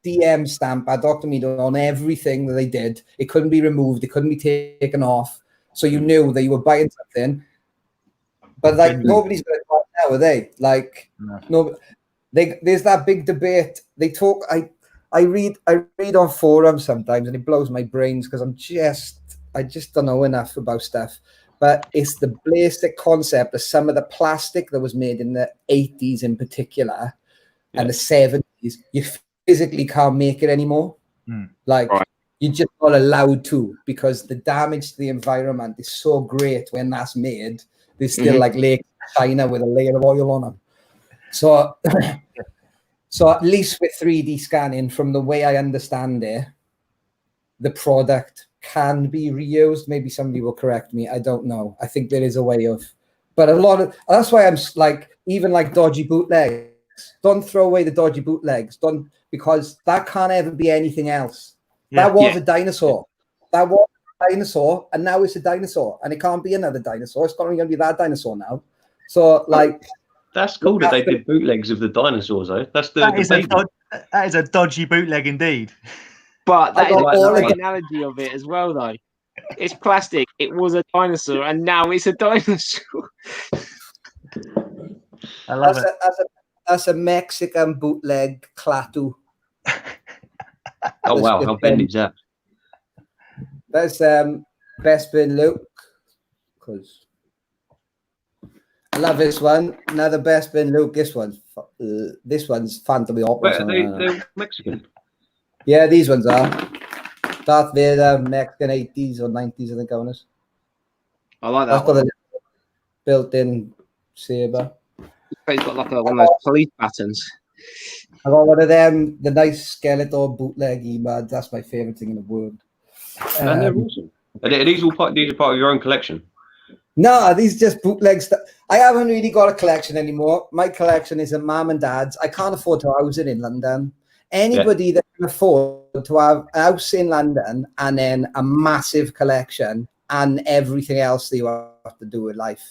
DM stamp by Dr. Meadow on everything that they did. It couldn't be removed. It couldn't be taken off. So you knew that you were buying something. But like nobody's going to do it now, are they? Like no. There's that big debate. They talk. I read on forums sometimes, and it blows my brains because I just don't know enough about stuff. But it's the basic concept of some of the plastic that was made in the 80s in particular and the 70s. You physically can't make it anymore. Like you're just not allowed to, because the damage to the environment is so great when that's made. There's still like Lake China with a layer of oil on them. So, so at least with 3D scanning, from the way I understand it, the product can be reused. Maybe somebody will correct me. I don't know. I think there is a way of, but a lot of, that's why I'm like, even like dodgy bootlegs, don't throw away the dodgy bootlegs. Don't, because that can't ever be anything else. That was a dinosaur. That was a dinosaur, and now it's a dinosaur, and it can't be another dinosaur. It's only going to be that dinosaur now. So like, that's cool that they did bootlegs of the dinosaurs, though. That is a dodgy bootleg indeed. But that is a great analogy of it as well, though. It's plastic. It was a dinosaur, and now it's a dinosaur. I love it. That's a Mexican bootleg Klaatu. Oh wow, how bendy is that? That's Best Bin Luke, because I love this one. Another Best Bin Luke. This one's Phantom of the Opera. They're Mexican. Yeah, these ones are. Darth Vader, Mexican 80s or 90s, I think, owners. I like that. That's got a built-in saber. He's got like one of those police buttons. I got one of them, the nice Skeletor bootleg E-Mad. That's my favorite thing in the world. And they're awesome. Are these all part of your own collection? No, these just bootlegs. I haven't really got a collection anymore. My collection is a mum and dad's. I can't afford to house it in London. Anybody that can afford to have a house in London and then a massive collection and everything else that you have to do with life.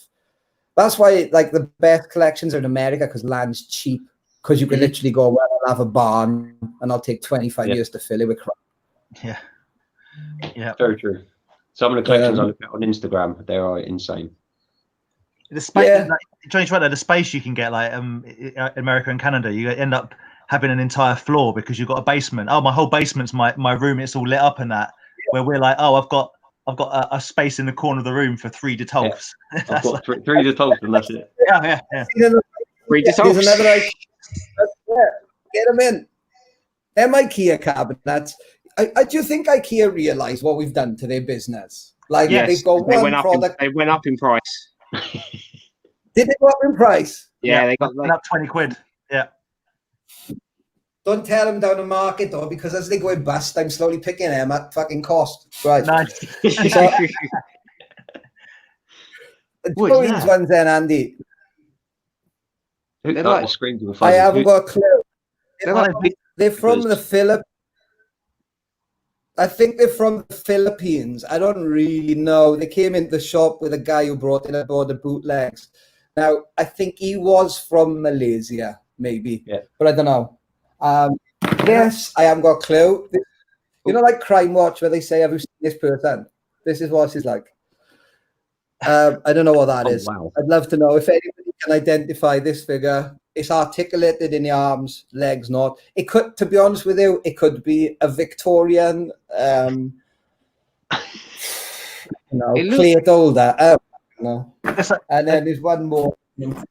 That's why, like, the best collections are in America, because land's cheap. Because you can literally go, well, I'll have a barn and I'll take 25 years to fill it with crap. Yeah. Yeah. Very true. Some of the collections I look at on Instagram, they are insane. The space, like, Johnny's right there, the space you can get, like America and Canada, you end up having an entire floor because you've got a basement. Oh, my whole basement's my room. It's all lit up and that. Where we're like, oh, I've got a space in the corner of the room for 3 Detolfs. Yeah. I've got 3 Detolfs and that's it. Yeah. 3 Detolfs. There's another get them in. They're my IKEA cabinets. I do think IKEA realised what we've done to their business. Like, they've got one product. They went up in price. Did they go up in price? Yeah, they got up 20 quid. Yeah. Don't tell them down the market, though, because as they go in bust, I'm slowly picking them at fucking cost. Right. Nice. So, these ones then, Andy. They're like the screens of a I haven't got a clue. They're from the Philippines. I think they're from the Philippines. I don't really know. They came into the shop with a guy who brought in a board of bootlegs. Now, I think he was from Malaysia, maybe. Yeah. But I don't know. Yes, I haven't got a clue. You know, like Crime Watch, where they say, have you seen this person? This is what she's like. I don't know what that is. Wow. I'd love to know if anybody can identify this figure. It's articulated in the arms, legs not. It could, to be honest with you, it could be a Victorian, plate older. No. And then there's one more. And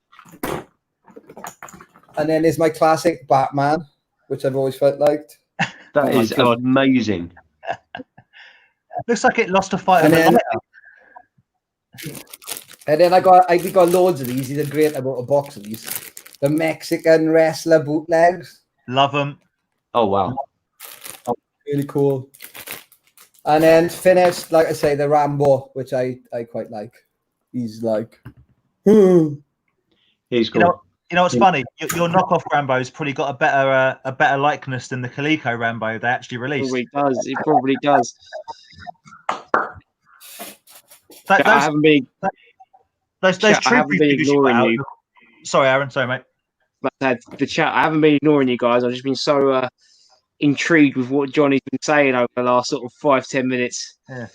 then there's my classic Batman, which I've always felt liked. That is amazing. Looks like it lost a fight. And then I got loads of these. These are great. I bought a box of these. The Mexican wrestler bootlegs. Love them. Oh, wow. Really cool. And then finished, like I say, the Rambo, which I quite like. He's like, he's cool. You know what's funny? Your knockoff Rambo's probably got a better likeness than the Coleco Rambo they actually released. It probably does. I haven't been ignoring you. Sorry, Aaron. Sorry, mate. The chat. I haven't been ignoring you guys. I've just been so intrigued with what Johnny's been saying over the last sort of 5-10 minutes. Yeah.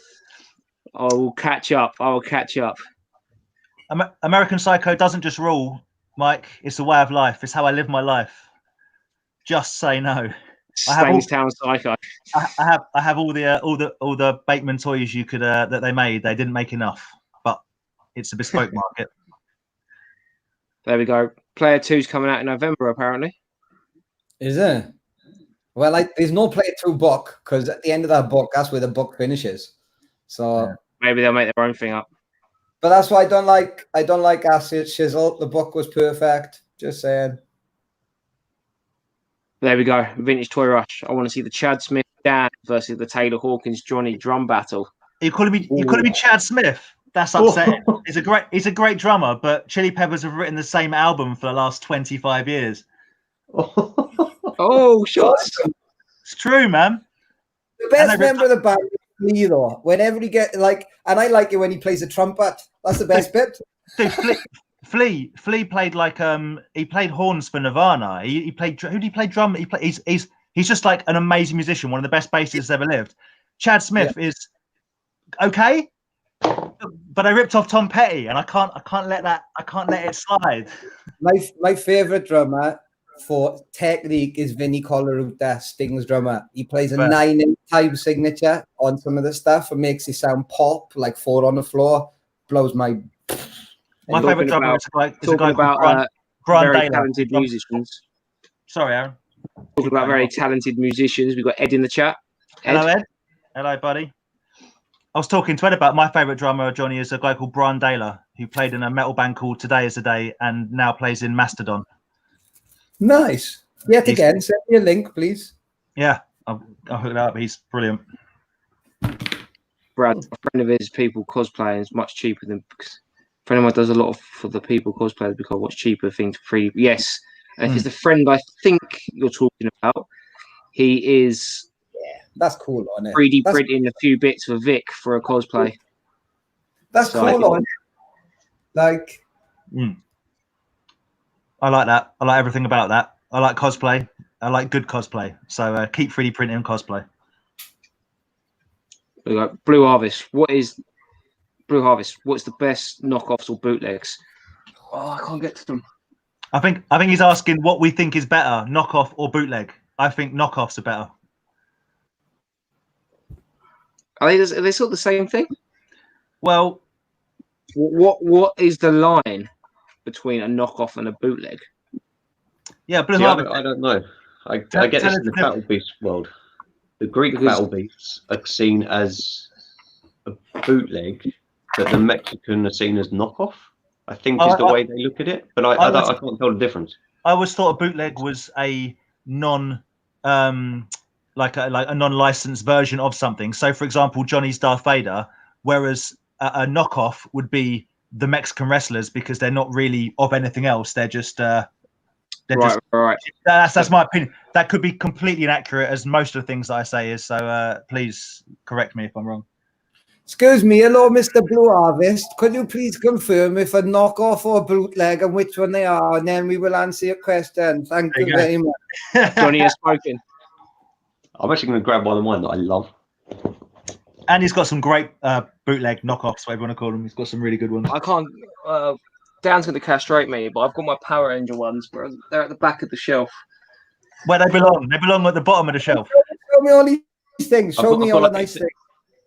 I will catch up. American Psycho doesn't just rule, Mike. It's a way of life. It's how I live my life. Just say no. Town Psycho. I have all the Bateman toys you could that they made. They didn't make enough, but it's a bespoke market. There we go. Player 2's coming out in November, apparently. Is it? Well, there's no Player 2 book because at the end of that book, that's where the book finishes. So maybe they'll make their own thing up. But that's why I don't like Acid Shizzle. The book was perfect. Just saying. There we go. Vintage Toy Rush. I want to see the Chad Smith Dan versus the Taylor Hawkins Jonnie drum battle. Are you calling me Chad Smith? That's upsetting. He's a great drummer, but Chili Peppers have written the same album for the last 25 years. Oh, shots. It's true, man. The best member of the band is Flea, though. Whenever he and I like it when he plays the trumpet. That's the best bit. Dude, Flea played like he played horns for Nirvana. He played who did he play drum? He's just like an amazing musician, one of the best bassists ever lived. Chad Smith is okay, but I ripped off Tom Petty, and I can't let it slide. My favorite drummer for technique is Vinnie Colaiuta, Sting's drummer. He plays a 9/8 time signature on some of the stuff and makes it sound pop, like 4 on the floor. Blows my favorite drummer is a guy called very talented musicians. Sorry, Aaron. Talking about very talented musicians. We've got Ed in the chat. Hello, Ed. Hello, buddy. I was talking to Ed about my favorite drummer, Johnny, is a guy called Brian Daler, who played in a metal band called Today Is the Day and now plays in Mastodon. Nice. Yet again, send me a link, please. Yeah, I'll hook it up. He's brilliant. Brad, a friend of his, people cosplaying is much cheaper than. A friend of mine does a lot for the people cosplayers because what's cheaper thing to free. Yes, and if it's the friend I think you're talking about, he is. Yeah, that's cool on it. 3D printing a few bits for Vic for a cosplay. That's cool on it. Like. I like that. I like everything about that. I like cosplay. I like good cosplay. So keep 3D printing cosplay. We got Blue Harvest. What's the best knockoffs or bootlegs? Oh, I can't get to them. I think he's asking what we think is better, knockoff or bootleg. I think knockoffs are better. Are they sort of the same thing? Well, what is the line between a knockoff and a bootleg? Yeah, Blue Harvest. I don't know. I get this in the Battle Beast world. The Greek Battle Beasts are seen as a bootleg, but the Mexican are seen as knockoff. I think is the way they look at it, but I can't tell the difference. I always thought a bootleg was a like a non-licensed version of something. So, for example, Johnny's Darth Vader, whereas a knockoff would be the Mexican wrestlers because they're not really of anything else. They're just right. That's my opinion. That could be completely inaccurate, as most of the things that I say is. So please correct me if I'm wrong. Excuse me, hello, Mr. Blue Harvest. Could you please confirm if a knockoff or a bootleg and which one they are, and then we will answer your question. Thank you very much. Johnny has spoken. I'm actually going to grab one of mine that I love. And he's got some great bootleg knockoffs, whatever you want to call them. He's got some really good ones. I can't. Dan's going to castrate me, but I've got my Power Ranger ones. They're at the back of the shelf. Where they belong. They belong at the bottom of the shelf. Show me all these things. Show me all the nice things.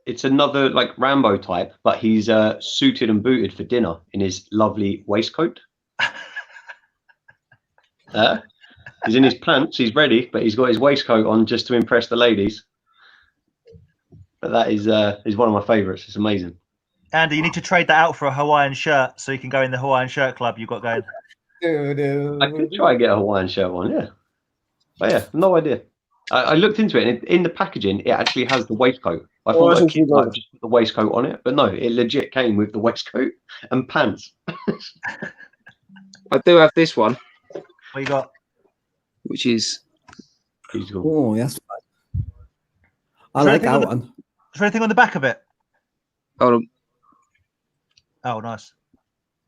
It's another like Rambo type, but he's suited and booted for dinner in his lovely waistcoat. He's in his pants. He's ready, but he's got his waistcoat on just to impress the ladies. But that is one of my favourites. It's amazing. Andy, you need to trade that out for a Hawaiian shirt so you can go in the Hawaiian shirt club you've got going. I could try and get a Hawaiian shirt one, yeah. But yeah, no idea. I looked into it, and in the packaging, it actually has the waistcoat. I thought a kid might just put the waistcoat on it, but no, it legit came with the waistcoat and pants. I do have this one. What you got? Which is... Oh, yes. I like that one. Is there anything on the back of it? Hold on. Oh, nice.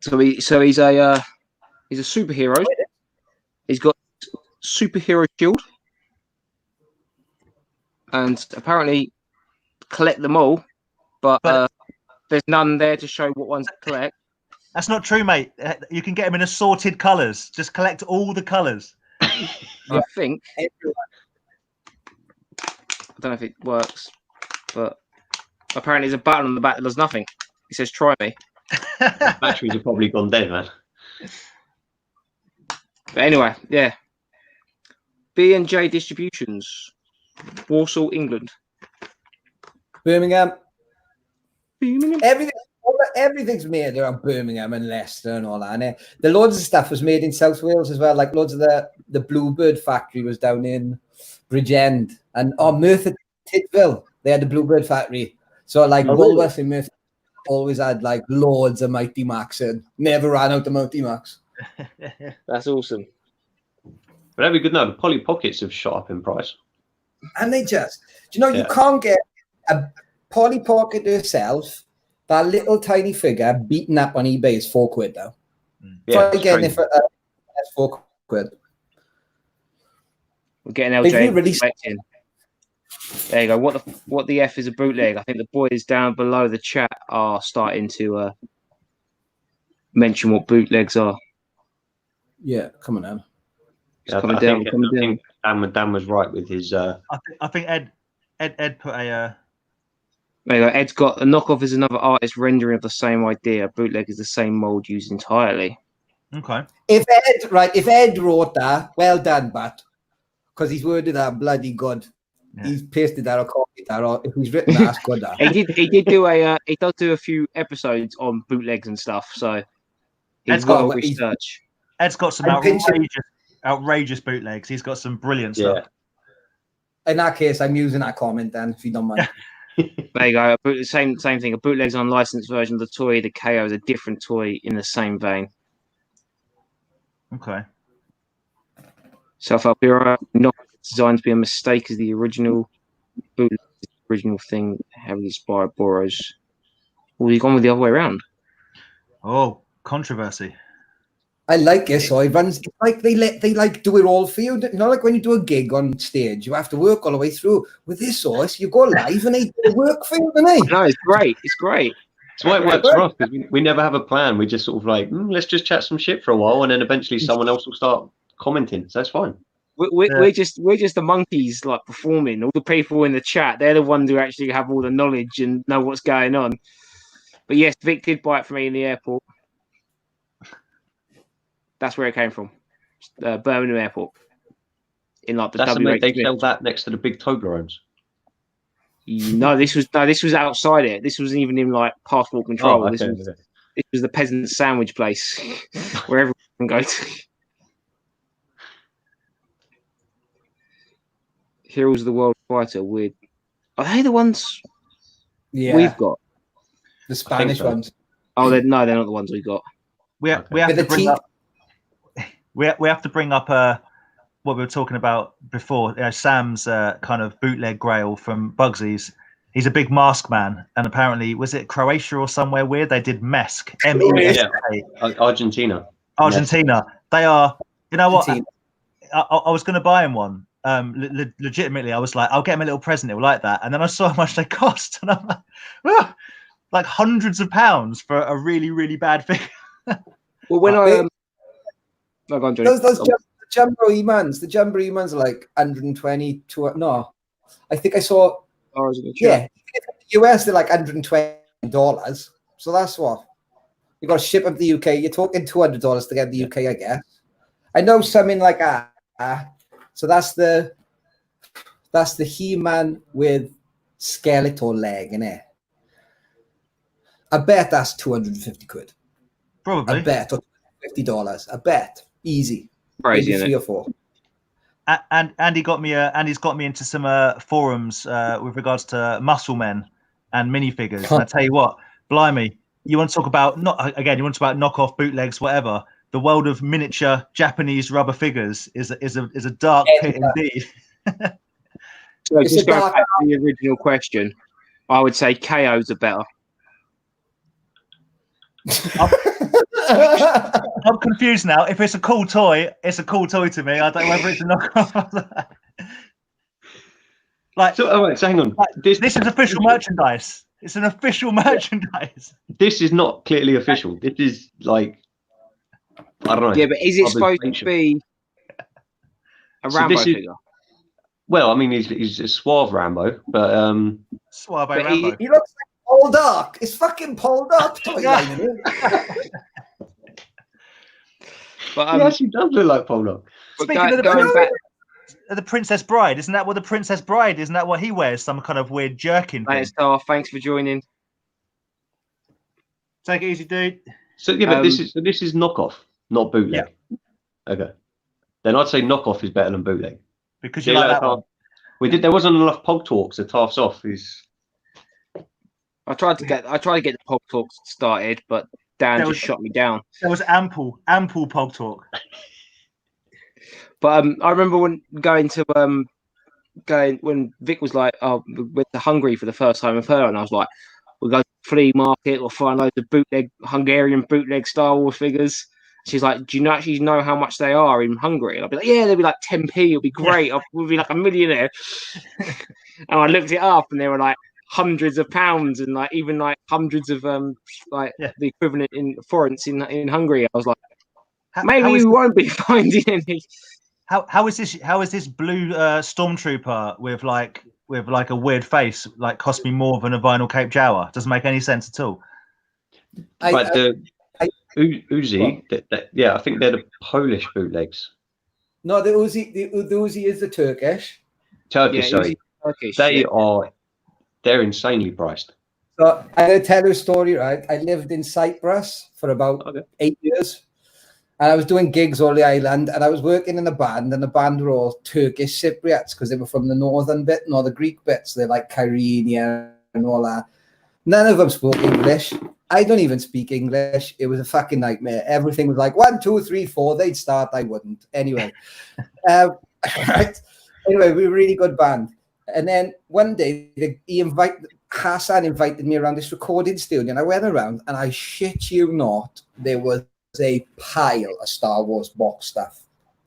So he's a He's a superhero. He's got superhero shield, and apparently collect them all, but there's none there to show what ones to collect. That's not true, mate. You can get them in assorted colours. Just collect all the colours. I think. I don't know if it works, but apparently there's a button on the back that does nothing. It says "Try me." The batteries have probably gone dead, man. But anyway, yeah. B&J Distributions, Warsaw, England. Birmingham. Everything's made around Birmingham and Leicester and all that. And the loads of stuff was made in South Wales as well. Like loads of the Bluebird factory was down in Bridgend, and Merthyr Tydfil, they had the Bluebird factory. So like Woolworths and Merthyr always had like loads of Mighty Max and never ran out of Mighty Max. That's awesome. But that'd be good now. The Polly Pockets have shot up in price. And they just, you can't get a Polly Pocket herself, that little tiny figure beaten up on eBay is £4 now. Yeah, try getting it for £4. We're getting LJ collecting. There you go. What the F is a bootleg? I think the boys down below the chat are starting to mention what bootlegs are. Yeah, come on now. Yeah, I think Dan was right with his. I think Ed put a. There you go. Ed's got a knockoff is another artist rendering of the same idea. Bootleg is the same mold used entirely. Okay. If Ed wrote that, well done, but because he's worded that bloody good. Yeah. He's pasted that or copied that, or if he's written that, that's good. That. he does do a few episodes on bootlegs and stuff, so he's got research. Ed's got some outrageous bootlegs. He's got some brilliant stuff. In that case, I'm using that comment then, if you don't mind. There you go. Same thing. A bootleg's unlicensed version of the toy. The KO is a different toy in the same vein. Okay. Self-help not designed to be a mistake as the original bootleg, original thing heavily inspired borrows. Well, you've gone with the other way around. Oh, controversy. I like it. So it runs like they like do it all for you. You know, like when you do a gig on stage, you have to work all the way through. With this source, you go live and they do work for you, don't they? No, it's great. It's great. It's why it works for us, because we never have a plan. We just sort of like, let's just chat some shit for a while, and then eventually someone else will start commenting. So that's fine. We're just the monkeys like performing. All the people in the chat, they're the ones who actually have all the knowledge and know what's going on. But yes, Vic did buy it from me in the airport. That's where it came from, Birmingham Airport. In like the WH. They sell that next to the big Toblerones. No, this was outside it. This wasn't even in like passport control. Oh, okay. This was the peasant sandwich place where everyone can go to. Heroes of the World Fighter. Weird. Are they the ones we've got? The Spanish ones. Oh, they're not the ones we got. We have to bring up. We have to bring up what we were talking about before. Sam's kind of bootleg grail from Bugsy's. He's a big mask man, and apparently, was it Croatia or somewhere weird? They did Mesk. M-E-S-K. Argentina. They are. You know what? I was going to buy him one. Legitimately, I was like, I'll get him a little present. He'll like that. And then I saw how much they cost, and I'm like, like hundreds of pounds for a really, really bad figure. Well, when those Jumbo E-Mans, the Jumbo E-Mans are like 120 to no. I think I saw. In the US they're like $120. So that's what you got to ship them to the UK. You're talking $200 to get the UK, I guess. I know something like that. So that's the He-Man with skeletal leg in it. I bet that's 250 quid. Probably. I bet $50. I bet easy. Crazy, maybe 3 or 4. And he got me he's got me into some forums with regards to muscle men and minifigures. And I tell you what, blimey, you want to talk about knockoff bootlegs, whatever. The world of miniature Japanese rubber figures is a dark pit indeed. So just going back to the original question, I would say KOs are better. I'm confused now. If it's a cool toy, it's a cool toy to me. I don't know whether it's a knockoff. Like, so hang on. Like, this is official merchandise. It's an official merchandise. This is not clearly official. This is like, I don't know. Yeah, but is it supposed to be a Rambo figure? Well, I mean, he's a suave Rambo, but Suave Rambo. He looks like Paul Dark. It's fucking Paul Dark toy line, isn't it? But he actually does look like Paul Dark. Speaking of the Princess Bride, isn't that what the Princess Bride? Isn't that what he wears? Some kind of weird jerkin thing. Thanks for joining. Take it easy, dude. So yeah, but this is knockoff, not bootleg. Yeah. Okay, then I'd say knockoff is better than bootleg. Because you like that one. There wasn't enough Pog Talks. So Taft's off. I tried to get the Pog Talks started, but Dan just shot me down. There was ample Pog Talk. But I remember when when Vic was like, "Oh, we went to Hungary for the first time with her," and I was like, "We'll go to the flea market. We'll find loads of Hungarian bootleg Star Wars figures." She's like, "Do you actually know how much they are in Hungary?" And I'll be like, "Yeah, they'll be like 10p. It'll be great. We'll be like a millionaire." And I looked it up, and they were like hundreds of pounds, and like even like hundreds of the equivalent in forints in Hungary. I was like, maybe we won't be finding any. How is this blue stormtrooper with like a weird face like cost me more than a vinyl Cape Jawa? Doesn't make any sense at all. But the Uzi, yeah, I think they're the Polish bootlegs. No, the Uzi is the Turkish. Turkish, sorry. Turkish, they're insanely priced. So I'm gonna tell you a story, right? I lived in Cyprus for about 8 years. And I was doing gigs all the island, and I was working in a band, and the band were all Turkish Cypriots because they were from the northern bit, not the Greek bits. They're like Kyrenia and all that. None of them spoke English. I don't even speak English. It was a fucking nightmare. Everything was like 1, 2, 3, 4. They'd start. I wouldn't. Anyway, right. Anyway, we were a really good band. And then one day, Hassan invited me around this recording studio, and I went around, and I shit you not, there was a pile of Star Wars box stuff.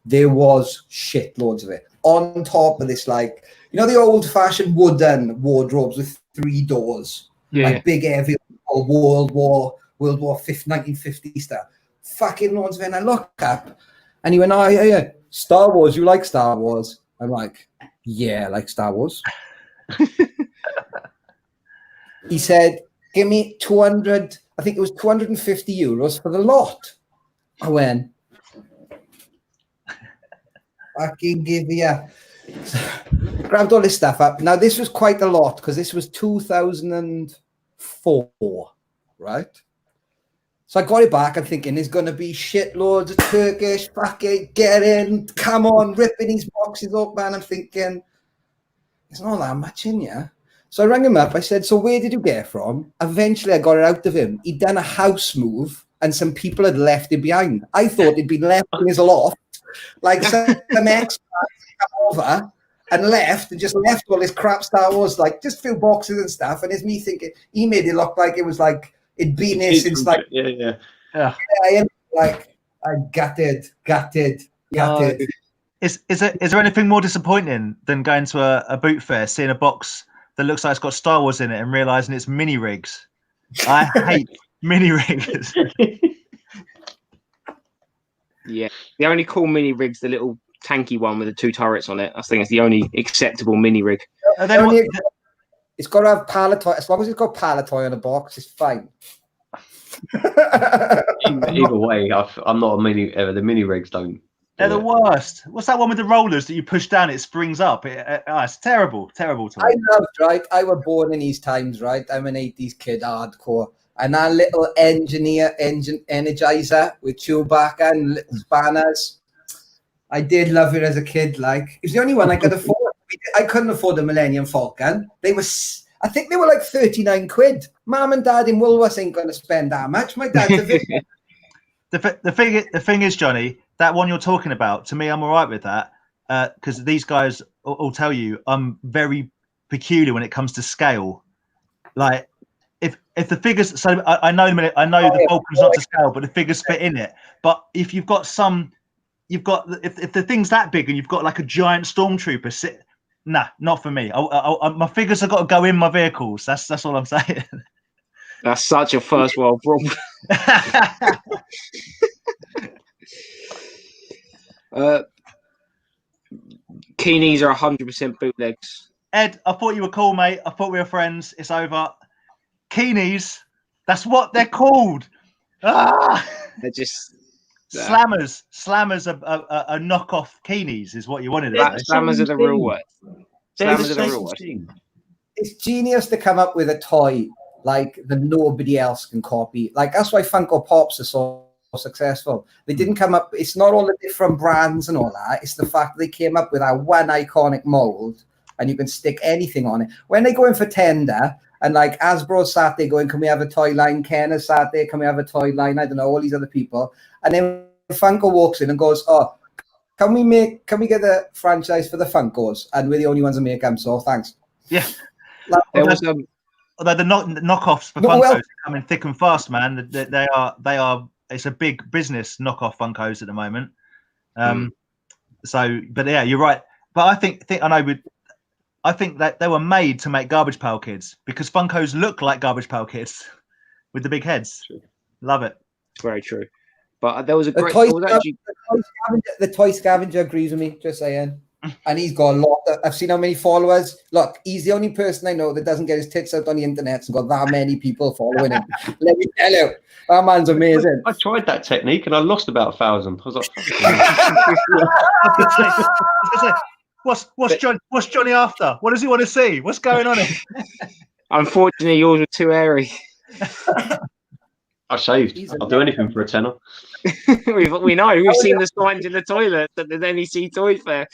There was shitloads of it. On top of this, like, you know, the old-fashioned wooden wardrobes with 3 doors, like big heavy World War 5th, 1950 stuff. Fucking loads of it. And I look up, and he went, "Oh yeah, Star Wars. You like Star Wars?" I'm like, "Yeah, I like Star Wars." He said, "Give me 200. I think it was 250 euros for the lot." I went, "Fucking give ya." Grabbed all this stuff up. Now, this was quite a lot because this was 2004, right? So I got it back. I'm thinking there's going to be shitloads of Turkish. Fuck it, get in. Come on, ripping these boxes up, man. I'm thinking, there's not that much in here. So I rang him up. I said, "So where did you get it from?" Eventually, I got it out of him. He'd done a house move, and some people had left it behind. I thought it'd been left in his loft, like some expats come over and left, and just left all this crap Star Wars, like just a few boxes and stuff. And it's me thinking, he made it look like it was like it'd been there since like, yeah. I am like, I gutted. Is there anything more disappointing than going to a boot fair, seeing a box that looks like it's got Star Wars in it and realizing it's mini rigs? I hate mini rigs. Yeah, the only cool mini rig's the little tanky one with the 2 turrets on it. I think it's the only acceptable mini rig. It's got to have Palatoy. As long as it's got Palatoy on the box, it's fine. Either way, I'm not a mini. The mini rigs don't. They're the worst. What's that one with the rollers that you push down? It springs up. It's terrible toy. I loved, right? I was born in these times, right? I'm an 80s kid, hardcore. And that little energizer with Chewbacca and little spanners. I did love it as a kid. Like, it was the only one I could afford. I couldn't afford the Millennium Falcon. I think they were like 39 quid. Mum and Dad in Woolworths ain't going to spend that much. My dad's a victim. The thing is, Johnny, that one you're talking about, to me, I'm all right with that. Because these guys will tell you I'm very peculiar when it comes to scale. Like, if the figures, so I know the Vulcan's not to scale, but the figures fit in it. But if you've got if the thing's that big and you've got like a giant stormtrooper nah, not for me. My figures have got to go in my vehicles. That's all I'm saying. That's such a first world problem. Keenies are 100% bootlegs. Ed, I thought you were cool, mate. I thought we were friends. It's over. Keenies, that's what they're called. Ah! They're just slammers. Slammers are knockoff Keenies, is what you wanted to say. Slammers are the real word. Slammers are the real word. It's genius to come up with a toy like that nobody else can copy. Like that's why Funko Pops are so successful. They didn't come up. It's not all the different brands and all that. It's the fact that they came up with our one iconic mold, and you can stick anything on it. When they go in for tender, and like Hasbro sat there going, "Can we have a toy line?" Ken has sat there, "Can we have a toy line?" I don't know, all these other people, and then Funko walks in and goes, "Oh, can we get a franchise for the Funkos?" And we're the only ones that make them, so thanks. Yeah. Like, although the knockoffs for Funkos are coming thick and fast, man. They are. It's a big business, knockoff Funkos at the moment. So, but yeah, you're right. But I think that they were made to make Garbage Pail Kids because Funkos look like Garbage Pail Kids with the big heads. True. Love it. Very true. But there was a great. The toy scavenger agrees with me. Just saying. And he's got a lot. I've seen how many followers. Look, he's the only person I know that doesn't get his tits out on the internet and got that many people following him. Let me tell you, that man's amazing. I tried that technique and I lost about 1,000. I was like, what's Jonnie after? What does he want to see? What's going on here? Unfortunately, yours were too airy. I shaved. I'll do anything for a tenner. we know. We've seen the signs in the toilet at the NEC Toy Fair.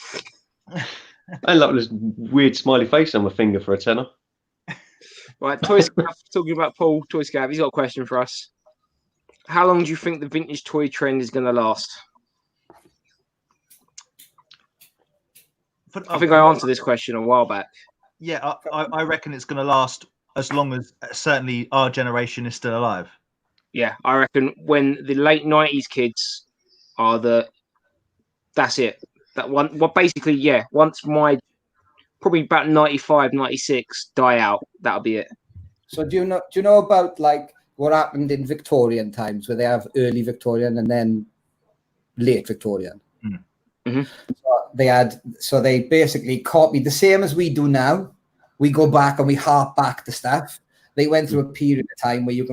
I love this weird smiley face on my finger for a tenner. Right, Toy Scav, talking about Paul, Toy Scav, he's got a question for us. How long do you think the vintage toy trend is going to last? I think I answered this question a while back. Yeah, I reckon it's going to last as long as certainly our generation is still alive. Yeah, I reckon when the late 90s kids are that's it. That one, well, basically, yeah, once my probably about 95, 96 die out, that'll be it. So do you know about like what happened in Victorian times where they have early Victorian and then late Victorian? Mm-hmm. So they basically copied the same as we do now. We go back and we harp back the stuff. They went through a period of time where you'll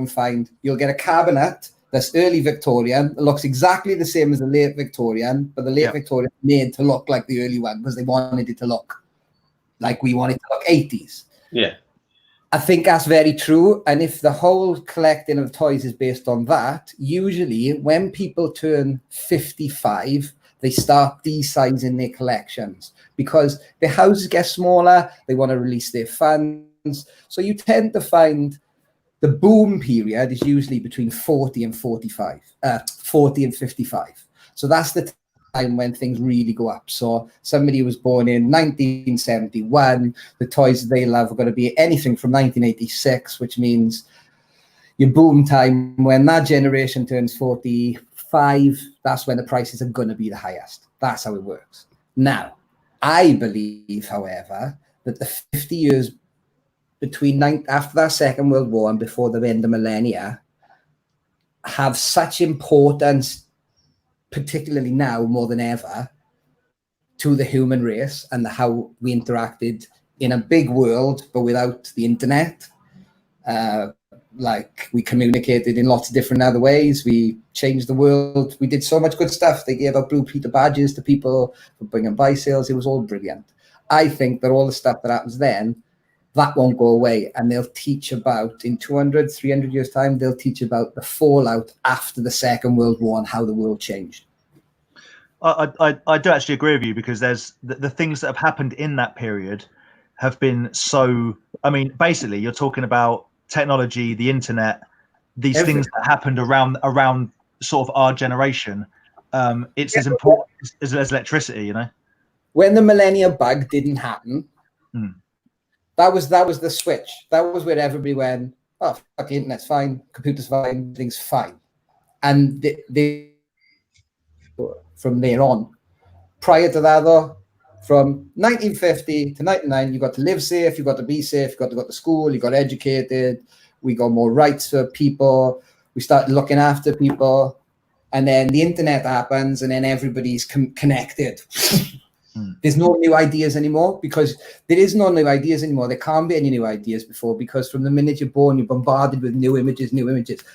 get a cabinet that's early Victorian. It looks exactly the same as the late Victorian, but the late Victorian made to look like the early one because they wanted it to look like we wanted to look 80s. Yeah. I think that's very true. And if the whole collecting of toys is based on that, usually when people turn 55, they start desizing their collections because their houses get smaller. They want to release their funds. So you tend to find the boom period is usually between 40 and 55, 40 and 55. So that's the time when things really go up. So somebody who was born in 1971, the toys they love are going to be anything from 1986, which means your boom time, when that generation turns 45, that's when the prices are going to be the highest. That's how it works. Now, I believe, however, that the 50 years after that Second World War and before the end of millennia have such importance, particularly now more than ever, to the human race and how we interacted in a big world, but without the internet. Like we communicated in lots of different other ways. We changed the world. We did so much good stuff. They gave out Blue Peter badges to people for bringing buy sales. It was all brilliant. I think that all the stuff that happens then, that won't go away. And they'll teach about, in 200, 300 years' time, they'll teach about the fallout after the Second World War and how the world changed. I do actually agree with you because there's the things that have happened in that period have been so, I mean, basically you're talking about technology, the internet, these things that happened around sort of our generation. It's as important as electricity, you know? When the millennia bug didn't happen, that was the switch. That was where everybody went, oh, fuck, the internet's fine, computer's fine, everything's fine. And they from there on. Prior to that, though, from 1950 to 99, you got to live safe, you got to be safe, you got to go to school, you got educated, we got more rights for people, we started looking after people, and then the internet happens, and then everybody's connected. There's no new ideas anymore, because there is no new ideas anymore. There can't be any new ideas before, because from the minute you're born, you're bombarded with new images.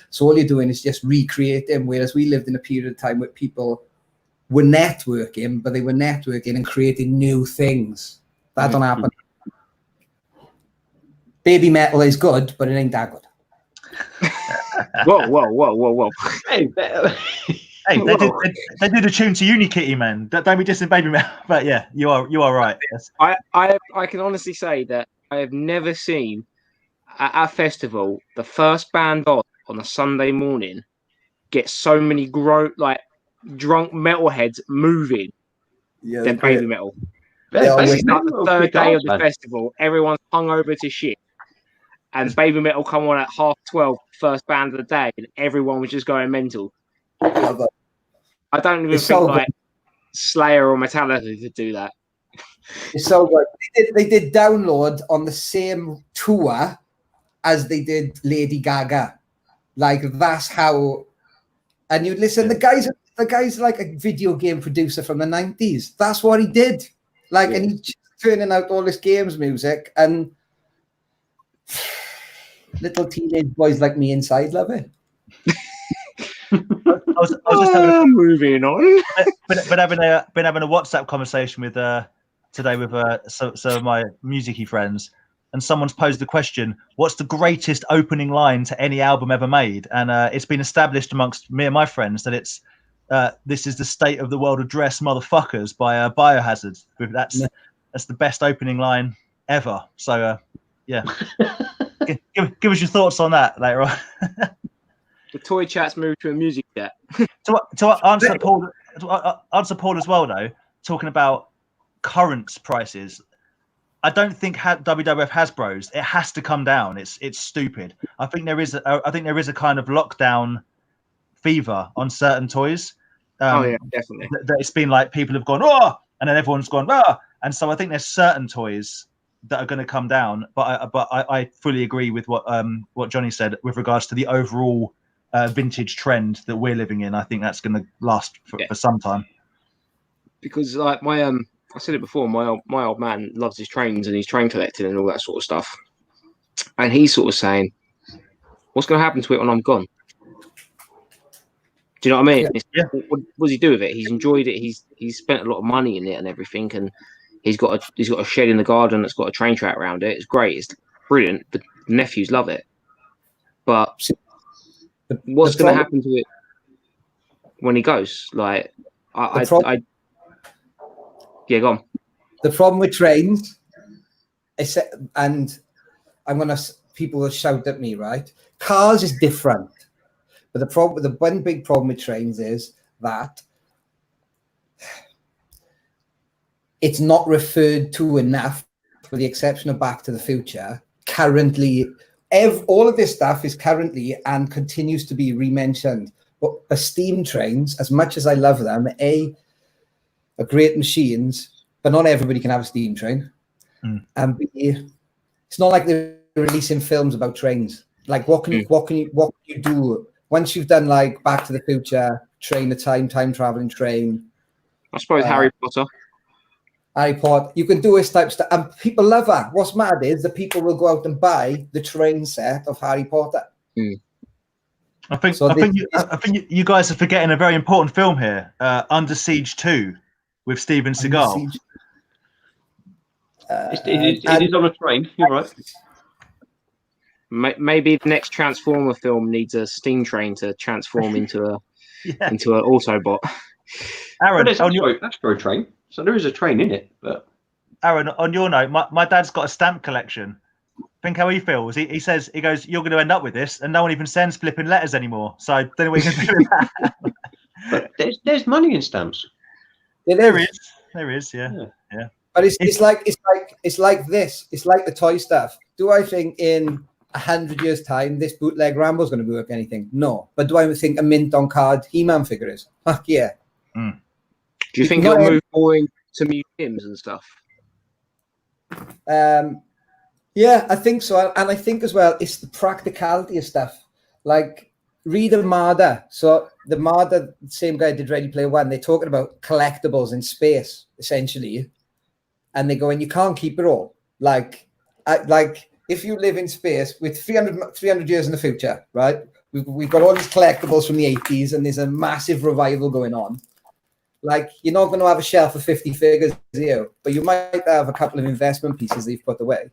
So all you're doing is just recreate them, whereas we lived in a period of time where people were networking, but they were networking and creating new things. That don't happen. Baby metal is good, but it ain't that good. Whoa. Hey, hey, they did a tune to Unikitty, man. Don't be dissing Baby metal. But yeah, you are right. Yes. I can honestly say that I have never seen at a festival the first band on a Sunday morning get so many drunk metalheads moving than Baby metal. It's not the third day of the festival. Everyone's hungover to shit. And Baby metal come on at 12:30, first band of the day, and everyone was just going mental. I don't even think Slayer or Metallica could do that. It's so good. They did Download on the same tour as they did Lady Gaga. Like, that's how. And you listen, the guy's like a video game producer from the 90s. That's what he did. Like, and he's turning out all this games music, and little teenage boys like me inside love it. I was just moving on. been having a WhatsApp conversation with today with some of my music-y friends, and someone's posed the question: what's the greatest opening line to any album ever made? And it's been established amongst me and my friends that it's "This is the state of the world address, motherfuckers" by Biohazard. That's the best opening line ever. So yeah, give us your thoughts on that later on. The toy chat's moved to a music chat. To answer Paul as well, though, talking about current prices, I don't think WWF Hasbro's. It has to come down. It's stupid. I think there is a kind of lockdown fever on certain toys. Oh yeah, definitely. That it's been like people have gone and then everyone's gone and so I think there's certain toys that are going to come down. But I fully agree with what Jonnie said with regards to the overall vintage trend that we're living in. I think that's going to last for some time. Because like I said it before, my old man loves his trains and he's train collecting and all that sort of stuff. And he's sort of saying, what's going to happen to it when I'm gone? Do you know what I mean? Yeah. What does he do with it? He's enjoyed it. He's spent a lot of money in it and everything. And he's got a shed in the garden that's got a train track around it. It's great. It's brilliant. The nephews love it. But what's going to happen to it when he goes? Like, yeah, go on. The problem with trains, and people will shout at me, right? Cars is different, but the one big problem with trains is that it's not referred to enough, with the exception of Back to the Future. Currently, all of this stuff is currently and continues to be re-mentioned. But the steam trains, as much as I love them, are great machines, but not everybody can have a steam train. And it's not like they're releasing films about trains. Like, what can you do once you've done like Back to the Future, Train of Time traveling train? I suppose Harry Potter. You can do this type of stuff, and people love that. What's mad is that people will go out and buy the train set of Harry Potter. I think you guys are forgetting a very important film here, Under Siege 2, with Steven Seagal. It is on a train. You're right. Maybe the next Transformer film needs a steam train to transform into an Autobot. Aaron, that's for a train. So there is a train in it. But Aaron, on your note, my dad's got a stamp collection. Think how he feels. He says, he goes, you're going to end up with this, and no one even sends flipping letters anymore. So I don't know what you can do with that. But there's money in stamps. There is, yeah. But it's like this. It's like the toy stuff. Do I think in 100 years' time, this bootleg Rambo's going to be worth anything? No. But do I think a mint on card He-Man figure is? Fuck yeah. Do you think it'll move more into museums and stuff? Yeah, I think so. And I think as well, it's the practicality of stuff. Like, read Armada. So the Armada, same guy did Ready Player One, they're talking about collectibles in space, essentially. And they go, and you can't keep it all. Like if you live in space with 300 years in the future, right? We've got all these collectibles from the 80s, and there's a massive revival going on. Like, you're not going to have a shelf of 50 figures here, but you might have a couple of investment pieces that you've put away.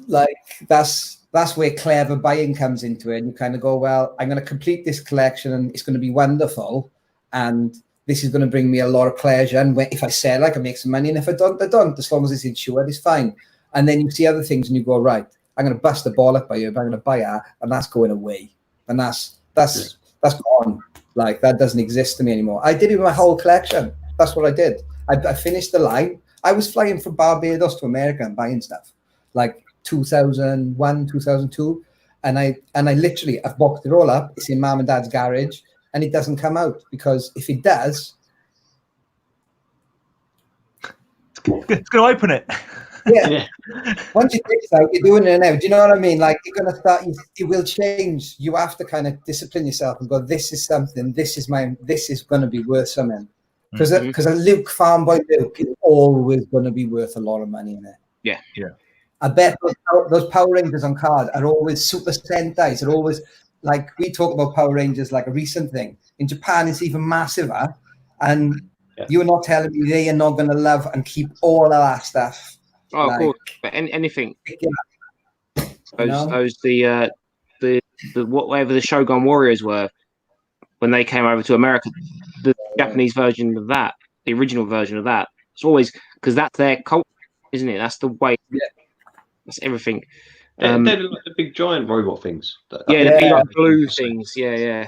Like, that's where clever buying comes into it. And you kind of go, well, I'm going to complete this collection, and it's going to be wonderful. And this is going to bring me a lot of pleasure. And if I sell, I can make some money. And if I don't, I don't. As long as it's insured, it's fine. And then you see other things, and you go, right, I'm going to bust the ball up by you, but I'm going to buy that, and that's going away. And that's gone. Like, that doesn't exist to me anymore. I did it with my whole collection. That's what I did. I finished the line. I was flying from Barbados to America and buying stuff, like 2001, 2002. And I literally, I've boxed it all up. It's in Mum and Dad's garage, and it doesn't come out, because if it does, it's going to open it. Yeah. Once you take it out, you're doing it now. Do you know what I mean? Like, you're going to start, it will change. You have to kind of discipline yourself and go, this is something, this is going to be worth something. Because Luke, Farm Boy Luke, is always going to be worth a lot of money in it. Yeah. I bet those Power Rangers on card are always Super Sentais. Are always, like, we talk about Power Rangers like a recent thing. In Japan, it's even massiver. And you're not telling me they are not going to love and keep all of that stuff. Oh, like, of course. But anything. Those whatever the Shogun Warriors were when they came over to America, the Japanese version of that, the original version of that, it's always, because that's their culture, isn't it? That's the way. Yeah. That's everything. They're like the big giant robot things. The big like blue things. Yeah.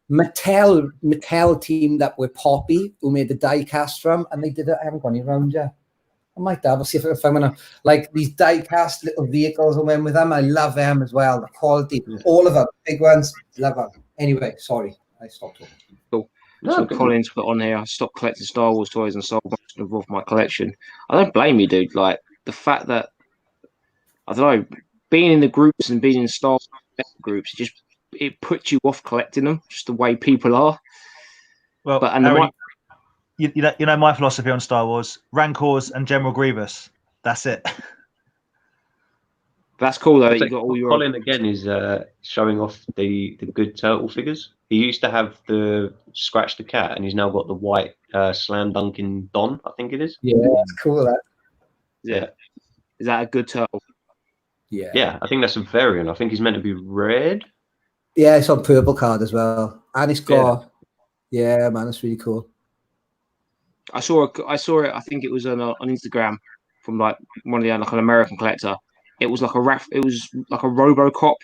Mattel teamed up with Poppy, who made the die-cast from, and they did it. I haven't got any around yet. I might have. I'll see if I'm gonna, like, these die-cast little vehicles I went with them. I love them as well. The quality, all of them, big ones, love them. Anyway, sorry, I stopped talking. Cool. So Colin's put on here, I stopped collecting Star Wars toys and sold most of my collection. I don't blame you, dude. Like, the fact that, I don't know, being in the groups and being in Star Wars groups, it puts you off collecting them, just the way people are. Well, but Harry, you know my philosophy on Star Wars: Rancors and General Grievous. That's it. That's cool though. You got all your. Colin again is showing off the good turtle figures. He used to have the Scratch the Cat, and he's now got the white slam dunking Don. I think it is. Yeah, that's cool. That. Yeah. Is that a good turtle? Yeah. Yeah, I think that's a variant. I think he's meant to be red. Yeah, it's on purple card as well, and it's got. Yeah, man, that's really cool. I saw it. I think it was on Instagram from like one of the like an American collector. It was like it was like a RoboCop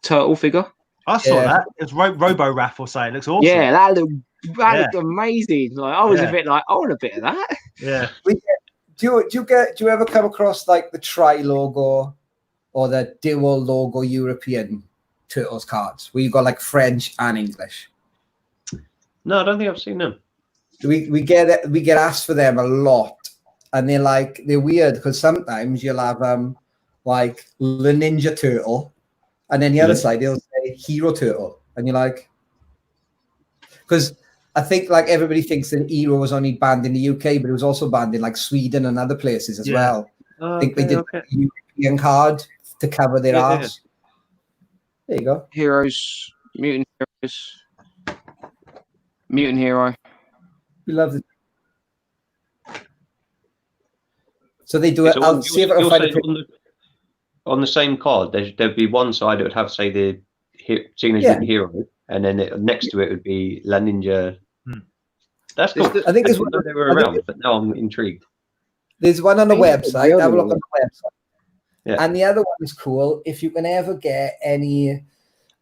turtle figure. I saw that. It's Robo Raff or something. It looks awesome. Yeah, that looked amazing. Like, I was a bit like, I want a bit of that. Yeah. Do you ever come across like the Tri logo or the Dual logo European Turtles cards where you got like French and English? No, I don't think I've seen them. We get asked for them a lot, and they're weird because sometimes you'll have like the Ninja Turtle, and then the other side they'll say Hero Turtle, and you're like, because I think like everybody thinks that Hero was only banned in the UK, but it was also banned in like Sweden and other places as well. I think they did a European card to cover their arse. There you go. Heroes, Mutant Hero. We love it. So they do it. I'll see if I can find it. On the same card, there'd be one side that would have, say, the Teenage Mutant Hero, and then next to it would be La Ninja. That's cool. I think there's one. They were around, but now I'm intrigued. There's one on the website. Have a look on the website. Yeah. And the other one is cool. If you can ever get any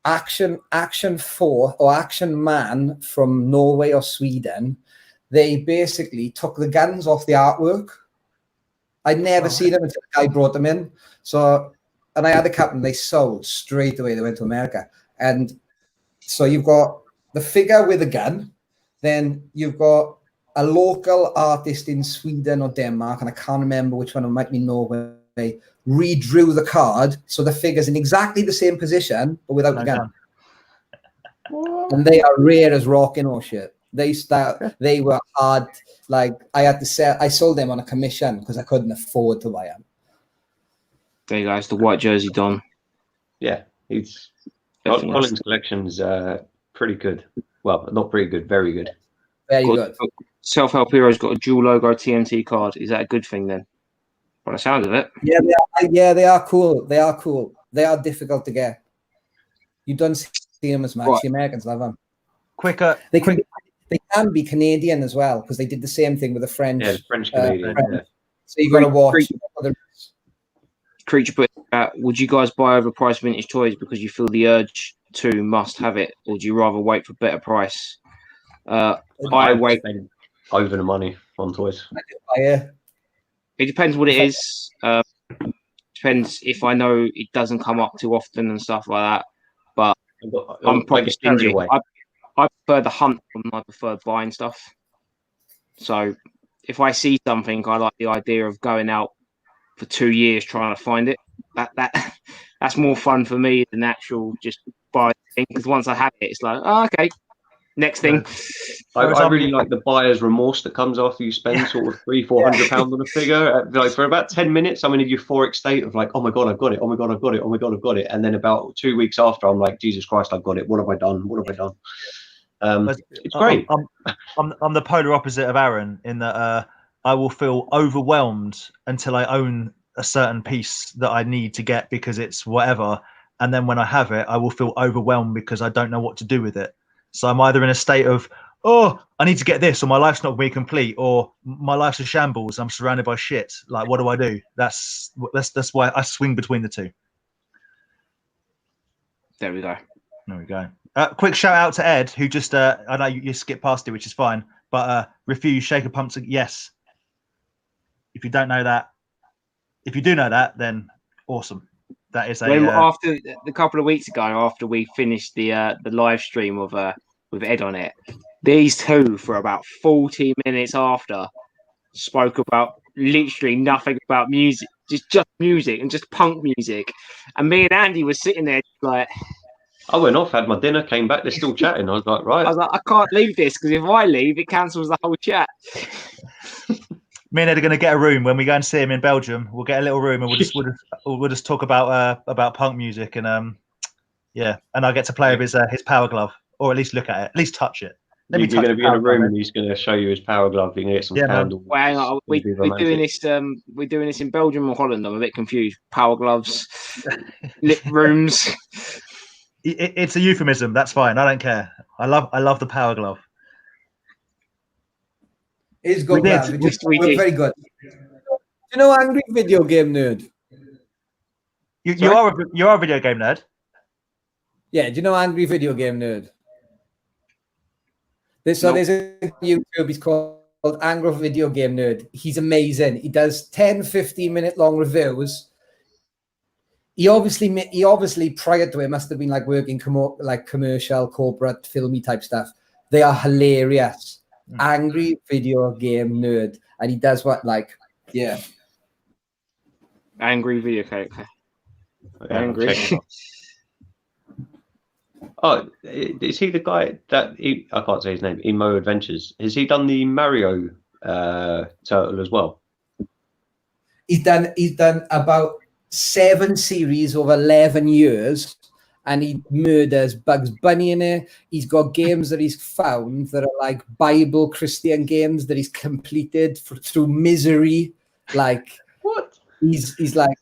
Action 4 or Action Man from Norway or Sweden, they basically took the guns off the artwork I'd never seen them until the guy brought them in. So, and I had a couple, and they sold straight away. They went to America. And so you've got the figure with a gun, then you've got a local artist in Sweden or Denmark, and I can't remember which one, it might be Norway. They redrew the card so the figure's in exactly the same position, but without the gun. And they are rare as rocking or shit. They were hard. Like I sold them on a commission because I couldn't afford to buy them. There you go. It's the white jersey Don. Yeah, Colin's collection's pretty good. Well, not pretty good, very good. Very good. Self-Help Hero's got a dual logo TNT card. Is that a good thing then? By the sound of it. Yeah, they are cool. They are cool. They are difficult to get. You don't see them as much. Right. The Americans love them. They can be Canadian as well because they did the same thing with the French. Yeah, the French Canadian. Yeah. So you got to watch. Creature put would you guys buy overpriced vintage toys because you feel the urge to must have it, or do you rather wait for better price? I wait over the money on toys. It depends what it is. Depends if I know it doesn't come up too often and stuff like that. But I'm probably stingy. I prefer the hunt than I prefer buying stuff. So if I see something, I like the idea of going out for 2 years trying to find it. That's more fun for me than actual just buying thing. Because once I have it, it's like, oh, okay, next thing. I really like the buyer's remorse that comes after you spend sort of £300-400 on a figure. Like for about 10 minutes, I'm in a euphoric state of like, oh my god, I've got it. Oh my god, I've got it. Oh my god, I've got it. And then about 2 weeks after, I'm like, Jesus Christ, I've got it. What have I done? What have I done? It's great. I'm the polar opposite of Aaron in that I will feel overwhelmed until I own a certain piece that I need to get because it's whatever. And then when I have it, I will feel overwhelmed because I don't know what to do with it. So I'm either in a state of, oh, I need to get this, or my life's not going to be complete, or my life's a shambles. I'm surrounded by shit. Like, what do I do? That's why I swing between the two. There we go. There we go. Quick shout out to Ed, who just, I know you skipped past it, which is fine, but refuse shaker pumps. Yes. If you don't know that, if you do know that, then awesome. That is after a couple of weeks ago, after we finished the live stream of with Ed on it, these two for about 40 minutes after spoke about literally nothing about music, just music and just punk music. And me and Andy were sitting there like, I went off, had my dinner, came back, they're still chatting. I was like, right. I was like, I can't leave this because if I leave, it cancels the whole chat. Me and Ed are going to get a room when we go and see him in Belgium. We'll get a little room and we'll just talk about punk music and and I get to play with his power glove, or at least look at it, at least touch it. You're going to be in a room and he's going to show you his power glove. You can get some candles. Well, hang on. We're doing this. We're doing this in Belgium or Holland. I'm a bit confused. Power gloves, lit rooms. It's a euphemism. That's fine. I don't care. I love the power glove. It's good. We're very good. You know, Angry Video Game Nerd. You are a video game nerd. Yeah. Do you know Angry Video Game Nerd? There's a YouTube. He's called Angry Video Game Nerd. He's amazing. He does 10, 15-minute long reviews. He obviously prior to it must have been like working commercial, corporate, filmy type stuff. They are hilarious. Angry Video Game Nerd, and he does Angry Video Game. Okay. Angry. Oh, is he the guy that I can't say his name? Emo Adventures. Has he done the Mario turtle as well? He's done about 7 series over 11 years. And he murders Bugs Bunny in it. He's got games that he's found that are like Bible Christian games that he's completed through misery. Like what? He's like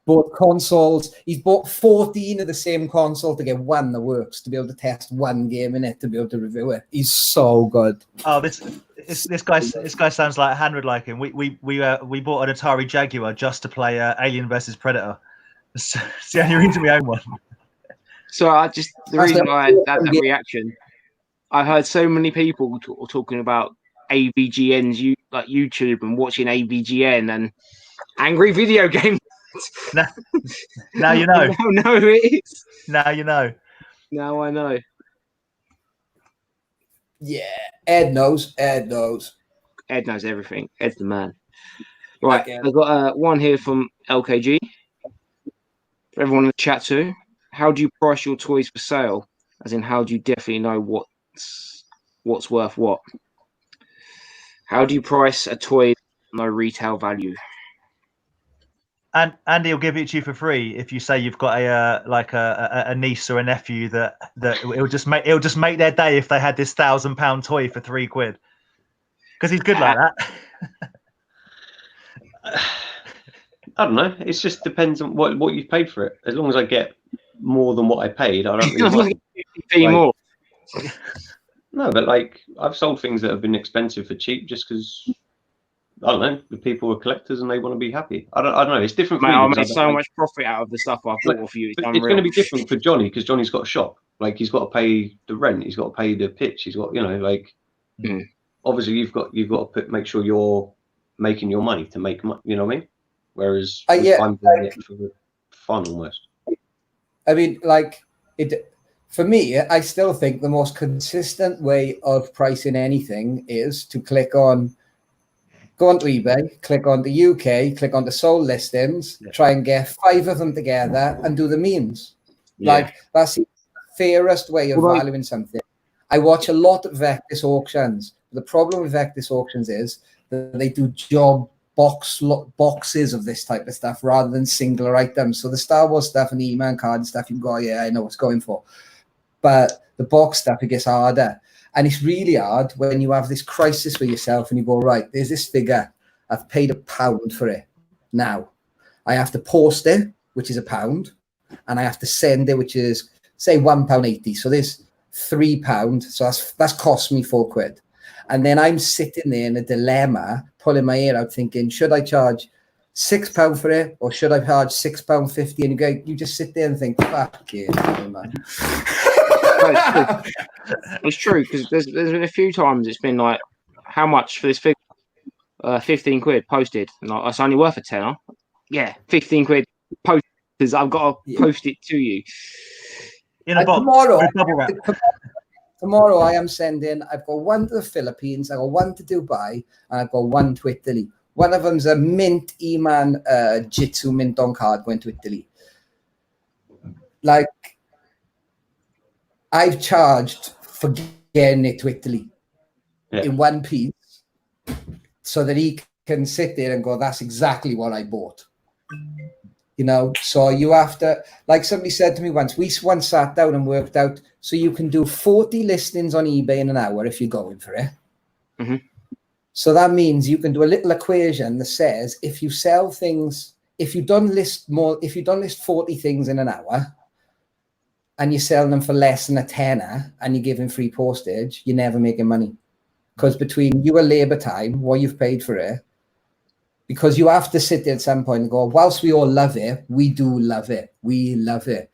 bought consoles. He's bought 14 of the same console to get one that works, to be able to test one game in it, to be able to review it. He's so good. Oh, this guy sounds like Hanrod like him. We bought an Atari Jaguar just to play Alien vs Predator. It's the only reason we own one. So the reason I had that reaction, I heard so many people talking about AVGN's like YouTube and watching AVGN, and Angry video game. Now you know. No, it is. Now you know. Now I know. Yeah, Ed knows. Ed knows. Ed knows everything. Ed's the man. Right, Okay. I've got one here from LKG. For everyone in the chat too. How do you price your toys for sale? As in, how do you definitely know what's worth what? How do you price a toy with no retail value? And Andy will give it to you for free if you say you've got a niece or a nephew that it'll just make their day if they had this £1,000 toy for £3. Because he's good like that. I don't know. It just depends on what you've paid for it. As long as I get more than what I paid, I don't really mind. 50p more. No, but like I've sold things that have been expensive for cheap just because I don't know. The people are collectors and they want to be happy. I don't know. It's different. Mate, I made so much profit out of the stuff I bought for you. It's going to be different for Jonnie because Johnny's got a shop. Like he's got to pay the rent. He's got to pay the pitch. He's got obviously you've got to make sure you're making your money to make money. You know what I mean? Whereas I'm doing it for fun almost. I mean, like for me, I still think the most consistent way of pricing anything is to go onto eBay, click on the UK, click on the sold listings, try and get 5 of them together and do the memes. Yeah. Like that's the fairest way of valuing something. I watch a lot of Vectis auctions. The problem with Vectis auctions is that they do boxes of this type of stuff rather than singular items. So the Star Wars stuff and the E-Man card and stuff, you can go, yeah, I know what's going for. But the box stuff, it gets harder. And it's really hard when you have this crisis for yourself and you go, right, there's this figure. I've paid £1 for it. Now, I have to post it, which is £1, and I have to send it, which is, say, £1.80. So there's £3. So that's cost me £4. And then I'm sitting there in a dilemma, pulling my hair out, thinking, should I charge £6 for it, or should I charge £6.50? And you just sit there and think, fuck it, man. It's true because there's been a few times it's been like, how much for this figure? 15 quid posted, and it's only worth a tenner. Yeah, 15 quid posted because I've got to post it to you. In a box. Tomorrow I am sending. I've got one to the Philippines, I've got one to Dubai, and I've got one to Italy. One of them's a mint E-Man Jitsu mint on card going to Italy. Like, I've charged for getting it to Italy in one piece so that he can sit there and go, that's exactly what I bought. You know, so you have to, like somebody said to me once, we once sat down and worked out, so you can do 40 listings on eBay in an hour if you're going for it. Mm-hmm. So that means you can do a little equation that says if you sell things, if you don't list 40 things in an hour and you're selling them for less than a tenner and you're giving free postage, you're never making money. Because between your labor time, what you've paid for it, because you have to sit there at some point and go, whilst we all love it, we do love it. We love it.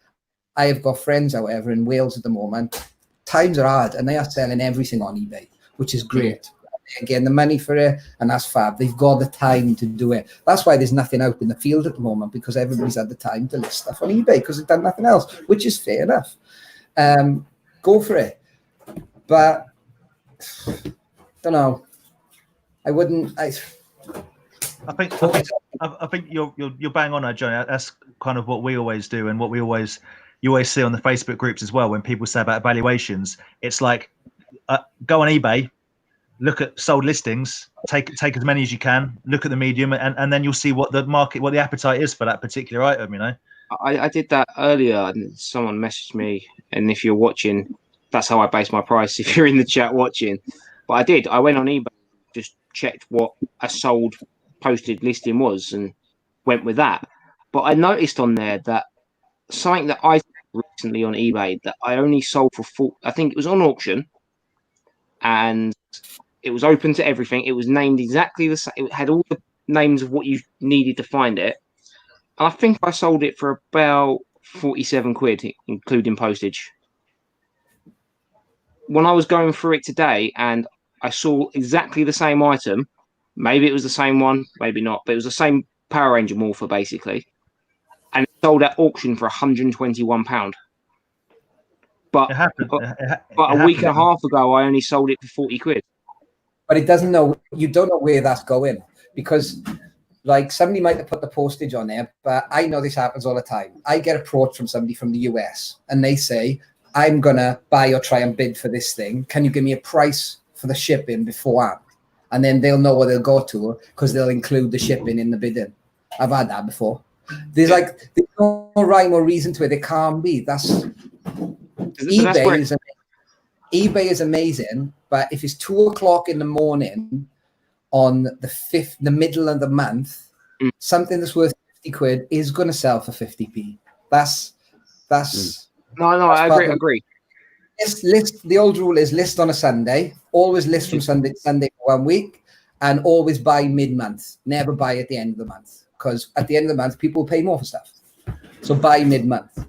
I have got friends, however, in Wales at the moment. Times are hard and they are selling everything on eBay, which is great. They're getting the money for it, and that's fab. They've got the time to do it. That's why there's nothing out in the field at the moment, because everybody's had the time to list stuff on eBay because they've done nothing else, which is fair enough. Go for it. But don't know. I wouldn't. I think you're bang on, Johnny. That's kind of what we always do, and what you always see on the Facebook groups as well. When people say about evaluations, it's like go on eBay, look at sold listings, take as many as you can, look at the medium, and then you'll see what the appetite is for that particular item. You know, I did that earlier, and someone messaged me, and if you're watching, that's how I base my price. If you're in the chat watching, but I went on eBay, just checked what a sold posted listing was and went with that. But I noticed on there that something that I recently on eBay that I only sold for I think it was on auction, and it was open to everything. It was named exactly the same. It had all the names of what you needed to find it. And I think I sold it for about 47 quid, including postage. When I was going through it today and I saw exactly the same item, maybe it was the same one, maybe not, but it was the same Power Ranger Morpher, basically. And it sold at auction for £121. But It happened. But a week and a half ago, I only sold it for 40 quid. But it doesn't know. You don't know where that's going, because like somebody might have put the postage on there, but I know this happens all the time. I get approached from somebody from the US and they say, I'm gonna buy or try and bid for this thing. Can you give me a price for the shipping beforehand? And then they'll know where they'll go to because they'll include the shipping in the bidding. I've had that before. There's no rhyme or reason to it. It can't be. eBay is amazing, but if it's 2:00 in the morning on the middle of the month, something that's worth 50 quid is going to sell for 50p. I agree. List. The old rule is list on a Sunday. Always list from Sunday for 1 week, and always buy mid-month. Never buy at the end of the month, because at the end of the month people will pay more for stuff. So buy mid-month.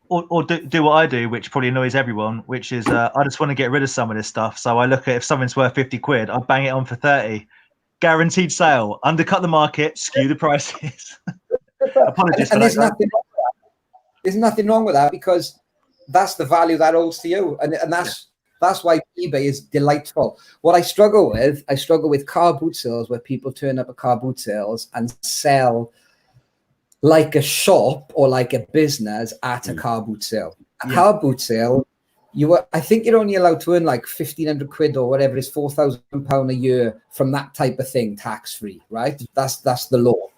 Or do what I do, which probably annoys everyone, which is I just want to get rid of some of this stuff. So I look at if something's worth 50 quid, I bang it on for 30. Guaranteed sale, undercut the market, skew the prices. Apologies for that. There's nothing wrong with that, because that's the value that holds to you. And that's why eBay is delightful. What I struggle with car boot sales, where people turn up at car boot sales and sell like a shop or like a business at a car boot sale. Car boot sale, I think you're only allowed to earn like 1,500 quid or whatever, is £4,000 a year from that type of thing, tax free, right? That's the law.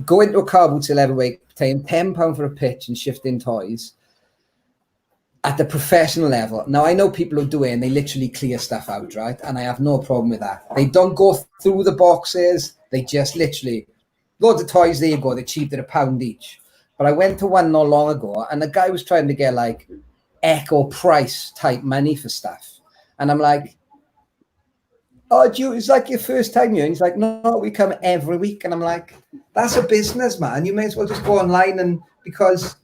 Go into a car boot sale every week, paying £10 for a pitch and shifting toys at the professional level. Now, I know people who do it and they literally clear stuff out, right? And I have no problem with that. They don't go through the boxes. They just literally, loads of toys, there you go. They're cheap, they're £1 each. But I went to one not long ago and the guy was trying to get like Echo price type money for stuff. And I'm like, oh, it's like your first time here. And he's like, no, we come every week. And I'm like, that's a business, man. You may as well just go online, and because,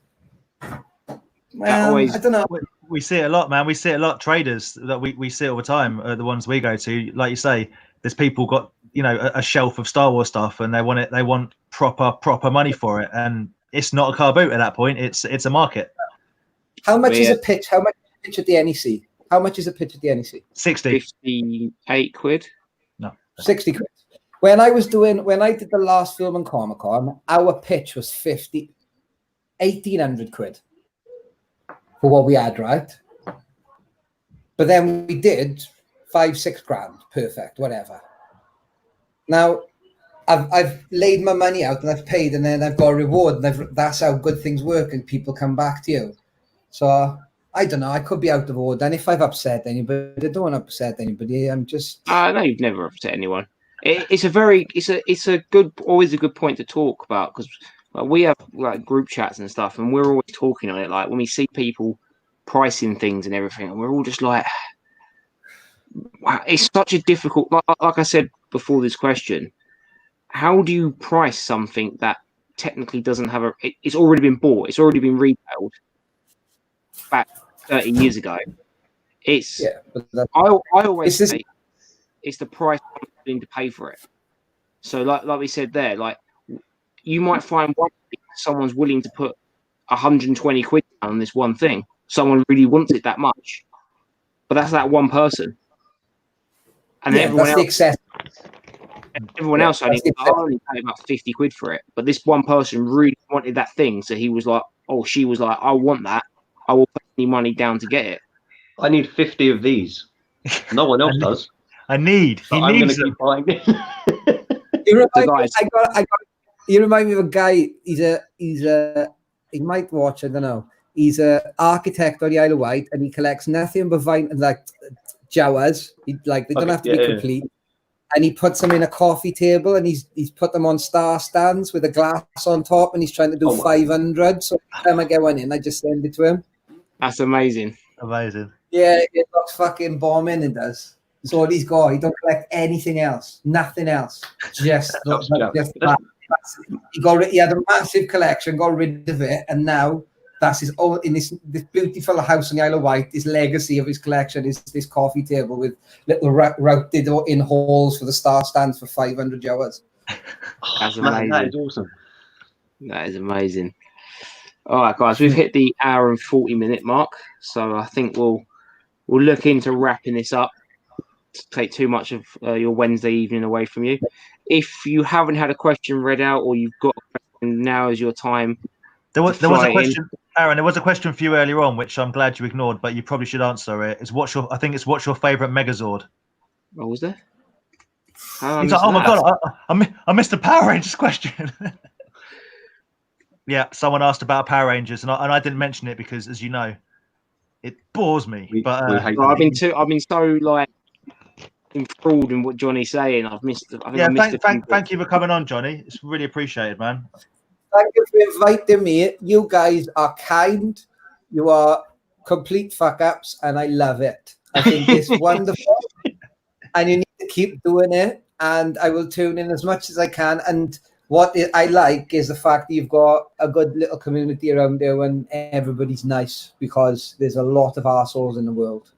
well, I don't know. We see it a lot, man. We see it a lot. Traders that we see it all the time, the ones we go to. Like you say, there's people got, a shelf of Star Wars stuff, and they want proper money for it. And it's not a car boot at that point. It's a market. How much is a pitch? How much is a pitch at the NEC? How much is a pitch at the NEC? 60. 58 quid. No. 60 quid. When I did the last film in Comic-Con, our pitch was 1,800 quid for what we had, right? But then we did 5-6 grand, perfect, whatever. Now, I've laid my money out and I've paid, and then I've got a reward, and that's how good things work, and people come back to you. So I don't know. I could be out of order, and if I've upset anybody, I don't want to upset anybody. I'm just. No, you've never upset anyone. It's always a good point to talk about, because we have like group chats and stuff, and we're always talking on it. Like when we see people pricing things and everything, and we're all just like, wow, it's such a difficult. Like I said before this question, how do you price something that technically doesn't have it's already been bought, it's already been retailed back 30 years ago? I always say it's the price I'm willing to pay for it. So like we said there, like you might find someone's willing to put 120 quid on this one thing. Someone really wants it that much, but that's that one person. And everyone else only paid about 50 quid for it. But this one person really wanted that thing, so he was like, she was like, I want that. I will put any money down to get it. I need 50 of these. No one else does. I'm going to keep buying it. You remind me of a guy. He might watch. I don't know. He's an architect on the Isle of Wight, and he collects nothing but like Jawas. They don't have to be complete. And he puts them in a coffee table, and he's put them on star stands with a glass on top, and he's trying to do 500. So every time I get one in, I just send it to him. That's amazing. Amazing. Yeah, it looks fucking bombing. It does. That's all he's got. He don't collect anything else. Nothing else. Just that. He had a massive collection, got rid of it, and now that's his own, in this beautiful house in the Isle of Wight. His legacy of his collection is this coffee table with little routed in holes for the star stands for 500 Jawas. That's Man, amazing. that is awesome. That is amazing. All right, guys, we've hit the hour and 40-minute mark, so I think we'll look into wrapping this up. To take too much of your Wednesday evening away from you. If you haven't had a question read out, or you've got a question, now is your time. There was a question, Aaron. There was a question for you earlier on, which I'm glad you ignored, but you probably should answer it. What's your favorite Megazord? What was there? He's like, oh my god, I missed the Power Rangers question. Yeah, someone asked about Power Rangers, and I didn't mention it because, as you know, it bores me. I've been so like enthralled in what Johnny's saying. Thank you for coming on, Johnny. It's really appreciated, man. Thank you for inviting me. You guys are kind. You are complete fuck ups, and I love it. I think it's wonderful, and you need to keep doing it. And I will tune in as much as I can. And what I like is the fact that you've got a good little community around there, and everybody's nice, because there's a lot of assholes in the world,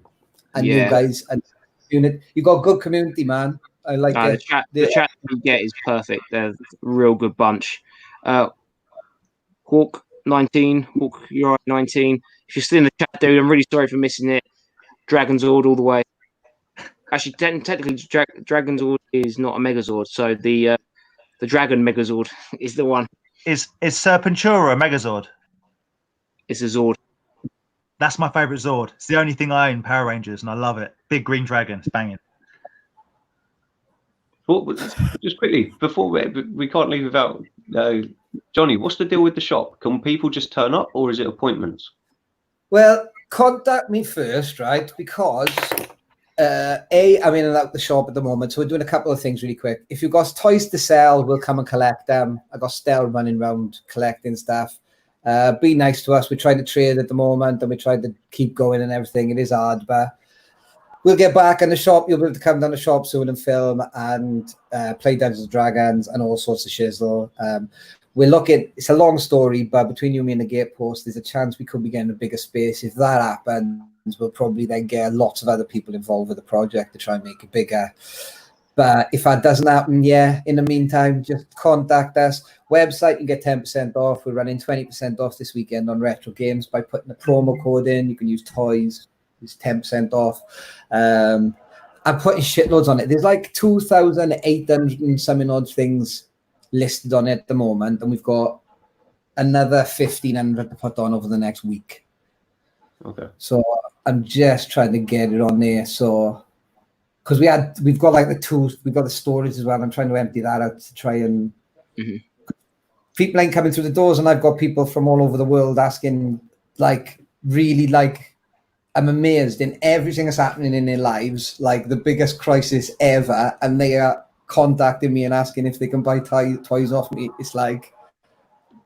and you guys and unit, you got a good community, man. I like it. The chat we get is perfect. They're a real good bunch. Hawk 19, Hawk, you're 19. If you're still in the chat, dude, I'm really sorry for missing it. Dragon's Ord all the way. Actually, technically, Dragon's Ord is not a Megazord, so the Dragon Megazord is the one. Is Serpentura a Megazord? It's a Zord. That's my favorite Zord. It's the only thing I own, Power Rangers, and I love it. Big green dragon, it's banging. Well, just quickly, before we can't leave without Johnny, what's the deal with the shop? Can people just turn up, or is it appointments? Well, contact me first, right? Because I'm in and out the shop at the moment, so we're doing a couple of things really quick. If you've got toys to sell, we'll come and collect them. I got Stell running around collecting stuff. Be nice to us. We're trying to trade at the moment, and we're trying to keep going and everything. It is hard, but we'll get back in the shop. You'll be able to come down the shop soon and film and play Dungeons & Dragons and all sorts of shizzle. We're looking, it's a long story, but between you and me and the gatepost, there's a chance we could be getting a bigger space. If that happens, we'll probably then get lots of other people involved with the project to try and make it bigger. But if that doesn't happen, in the meantime, just contact us. Website, you get 10% off. We're running 20% off this weekend on retro games by putting a promo code in. You can use toys. It's 10% off. I'm putting shitloads on it. There's like 2,800 and something odd things listed on it at the moment, and we've got another 1,500 to put on over the next week. Okay. So I'm just trying to get it on there. So because we've got like we've got the storage as well. I'm trying to empty that out to try and people ain't coming through the doors, and I've got people from all over the world asking, like, really, like, I'm amazed in everything that's happening in their lives, like the biggest crisis ever, and they are contacting me and asking if they can buy toys off me. It's like,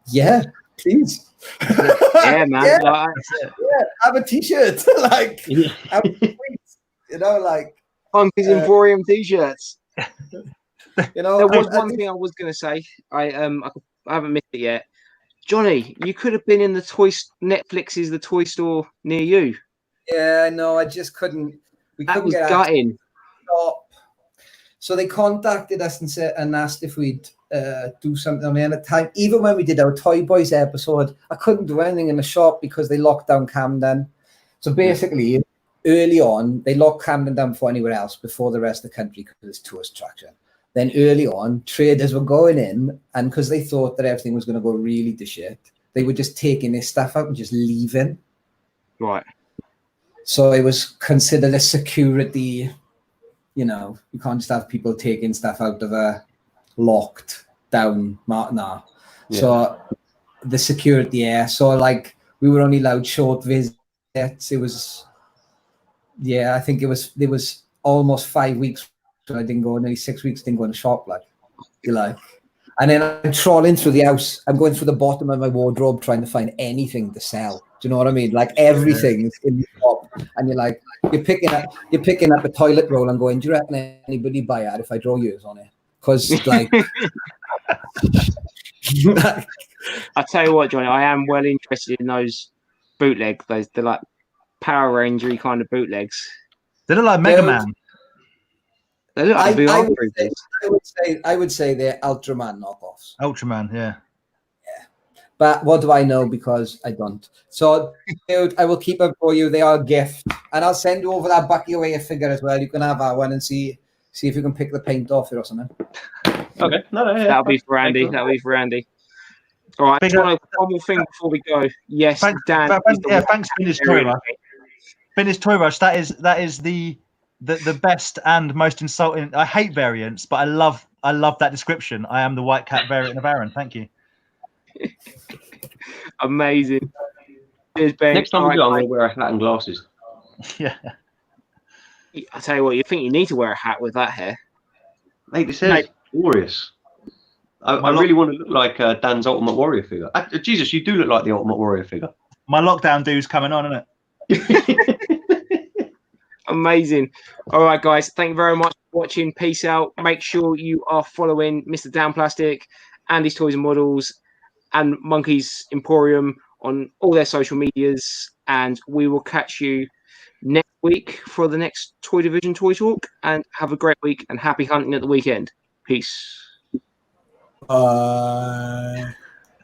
yeah, please. Yeah, man. Yeah, have a t-shirt. Like, have a tweet, like Monkeys Emporium t-shirts. There was one thing I was going to say. I haven't missed it yet. Johnny, you could have been in Netflix's The Toy Store near you. Yeah, I know. I just couldn't. That was gutting. So they contacted us and asked if we'd do something on the end of time. Even when we did our Toy Boys episode, I couldn't do anything in the shop because they locked down Camden. So basically, early on, they locked Camden down before anywhere else, before the rest of the country, because it's tourist attraction. Then early on, traders were going in, and because they thought that everything was going to go really to shit, they were just taking their stuff out and just leaving. Right. So it was considered a security, you can't just have people taking stuff out of a locked down martina. Yeah. So the security, so like we were only allowed short visits. It was, I think there was almost 5 weeks when I didn't go, nearly 6 weeks didn't go in the shop, and then I'm trawling through the house. I'm going through the bottom of my wardrobe trying to find anything to sell. Do you know what I mean? Like everything's in the shop, and you're picking up a toilet roll and going, do you reckon anybody buy it if I draw yours on it? Because like, I tell you what, Johnny, I am well interested in those bootlegs. They're like Power Ranger kind of bootlegs. They look like Mega Man. They look like VR creatures. I would say they're Ultraman knockoffs. Ultraman, yeah. But what do I know? Because I don't. So, dude, I will keep them for you. They are a gift. And I'll send you over that Bucky Away figure as well. You can have that one and see if you can pick the paint off it or something. Okay. No, yeah. That'll be for Andy. That'll be for Andy. All right. One more thing before we go. Yes, Dan. Thanks, Finish Toy Rush. Finish Toy Rush. That is the best and most insulting. I hate variants, but I love that description. I am the white cat variant of Aaron. Thank you. Amazing. Cheers, Ben. Next time we go, I'm going to wear a hat and glasses. Yeah. I tell you what, you think you need to wear a hat with that hair, mate? This is glorious. I really want to look like Dan's Ultimate Warrior figure. Jesus, you do look like the Ultimate Warrior figure. My lockdown dude's coming on, isn't it? Amazing. All right, guys. Thank you very much for watching. Peace out. Make sure you are following Mr. Dan Plastic, Andy's Toys and Models, and Monkeys Emporium on all their social medias. And we will catch you next week for the next Toy Division Toy Talk. And have a great week and happy hunting at the weekend. Peace. Bye.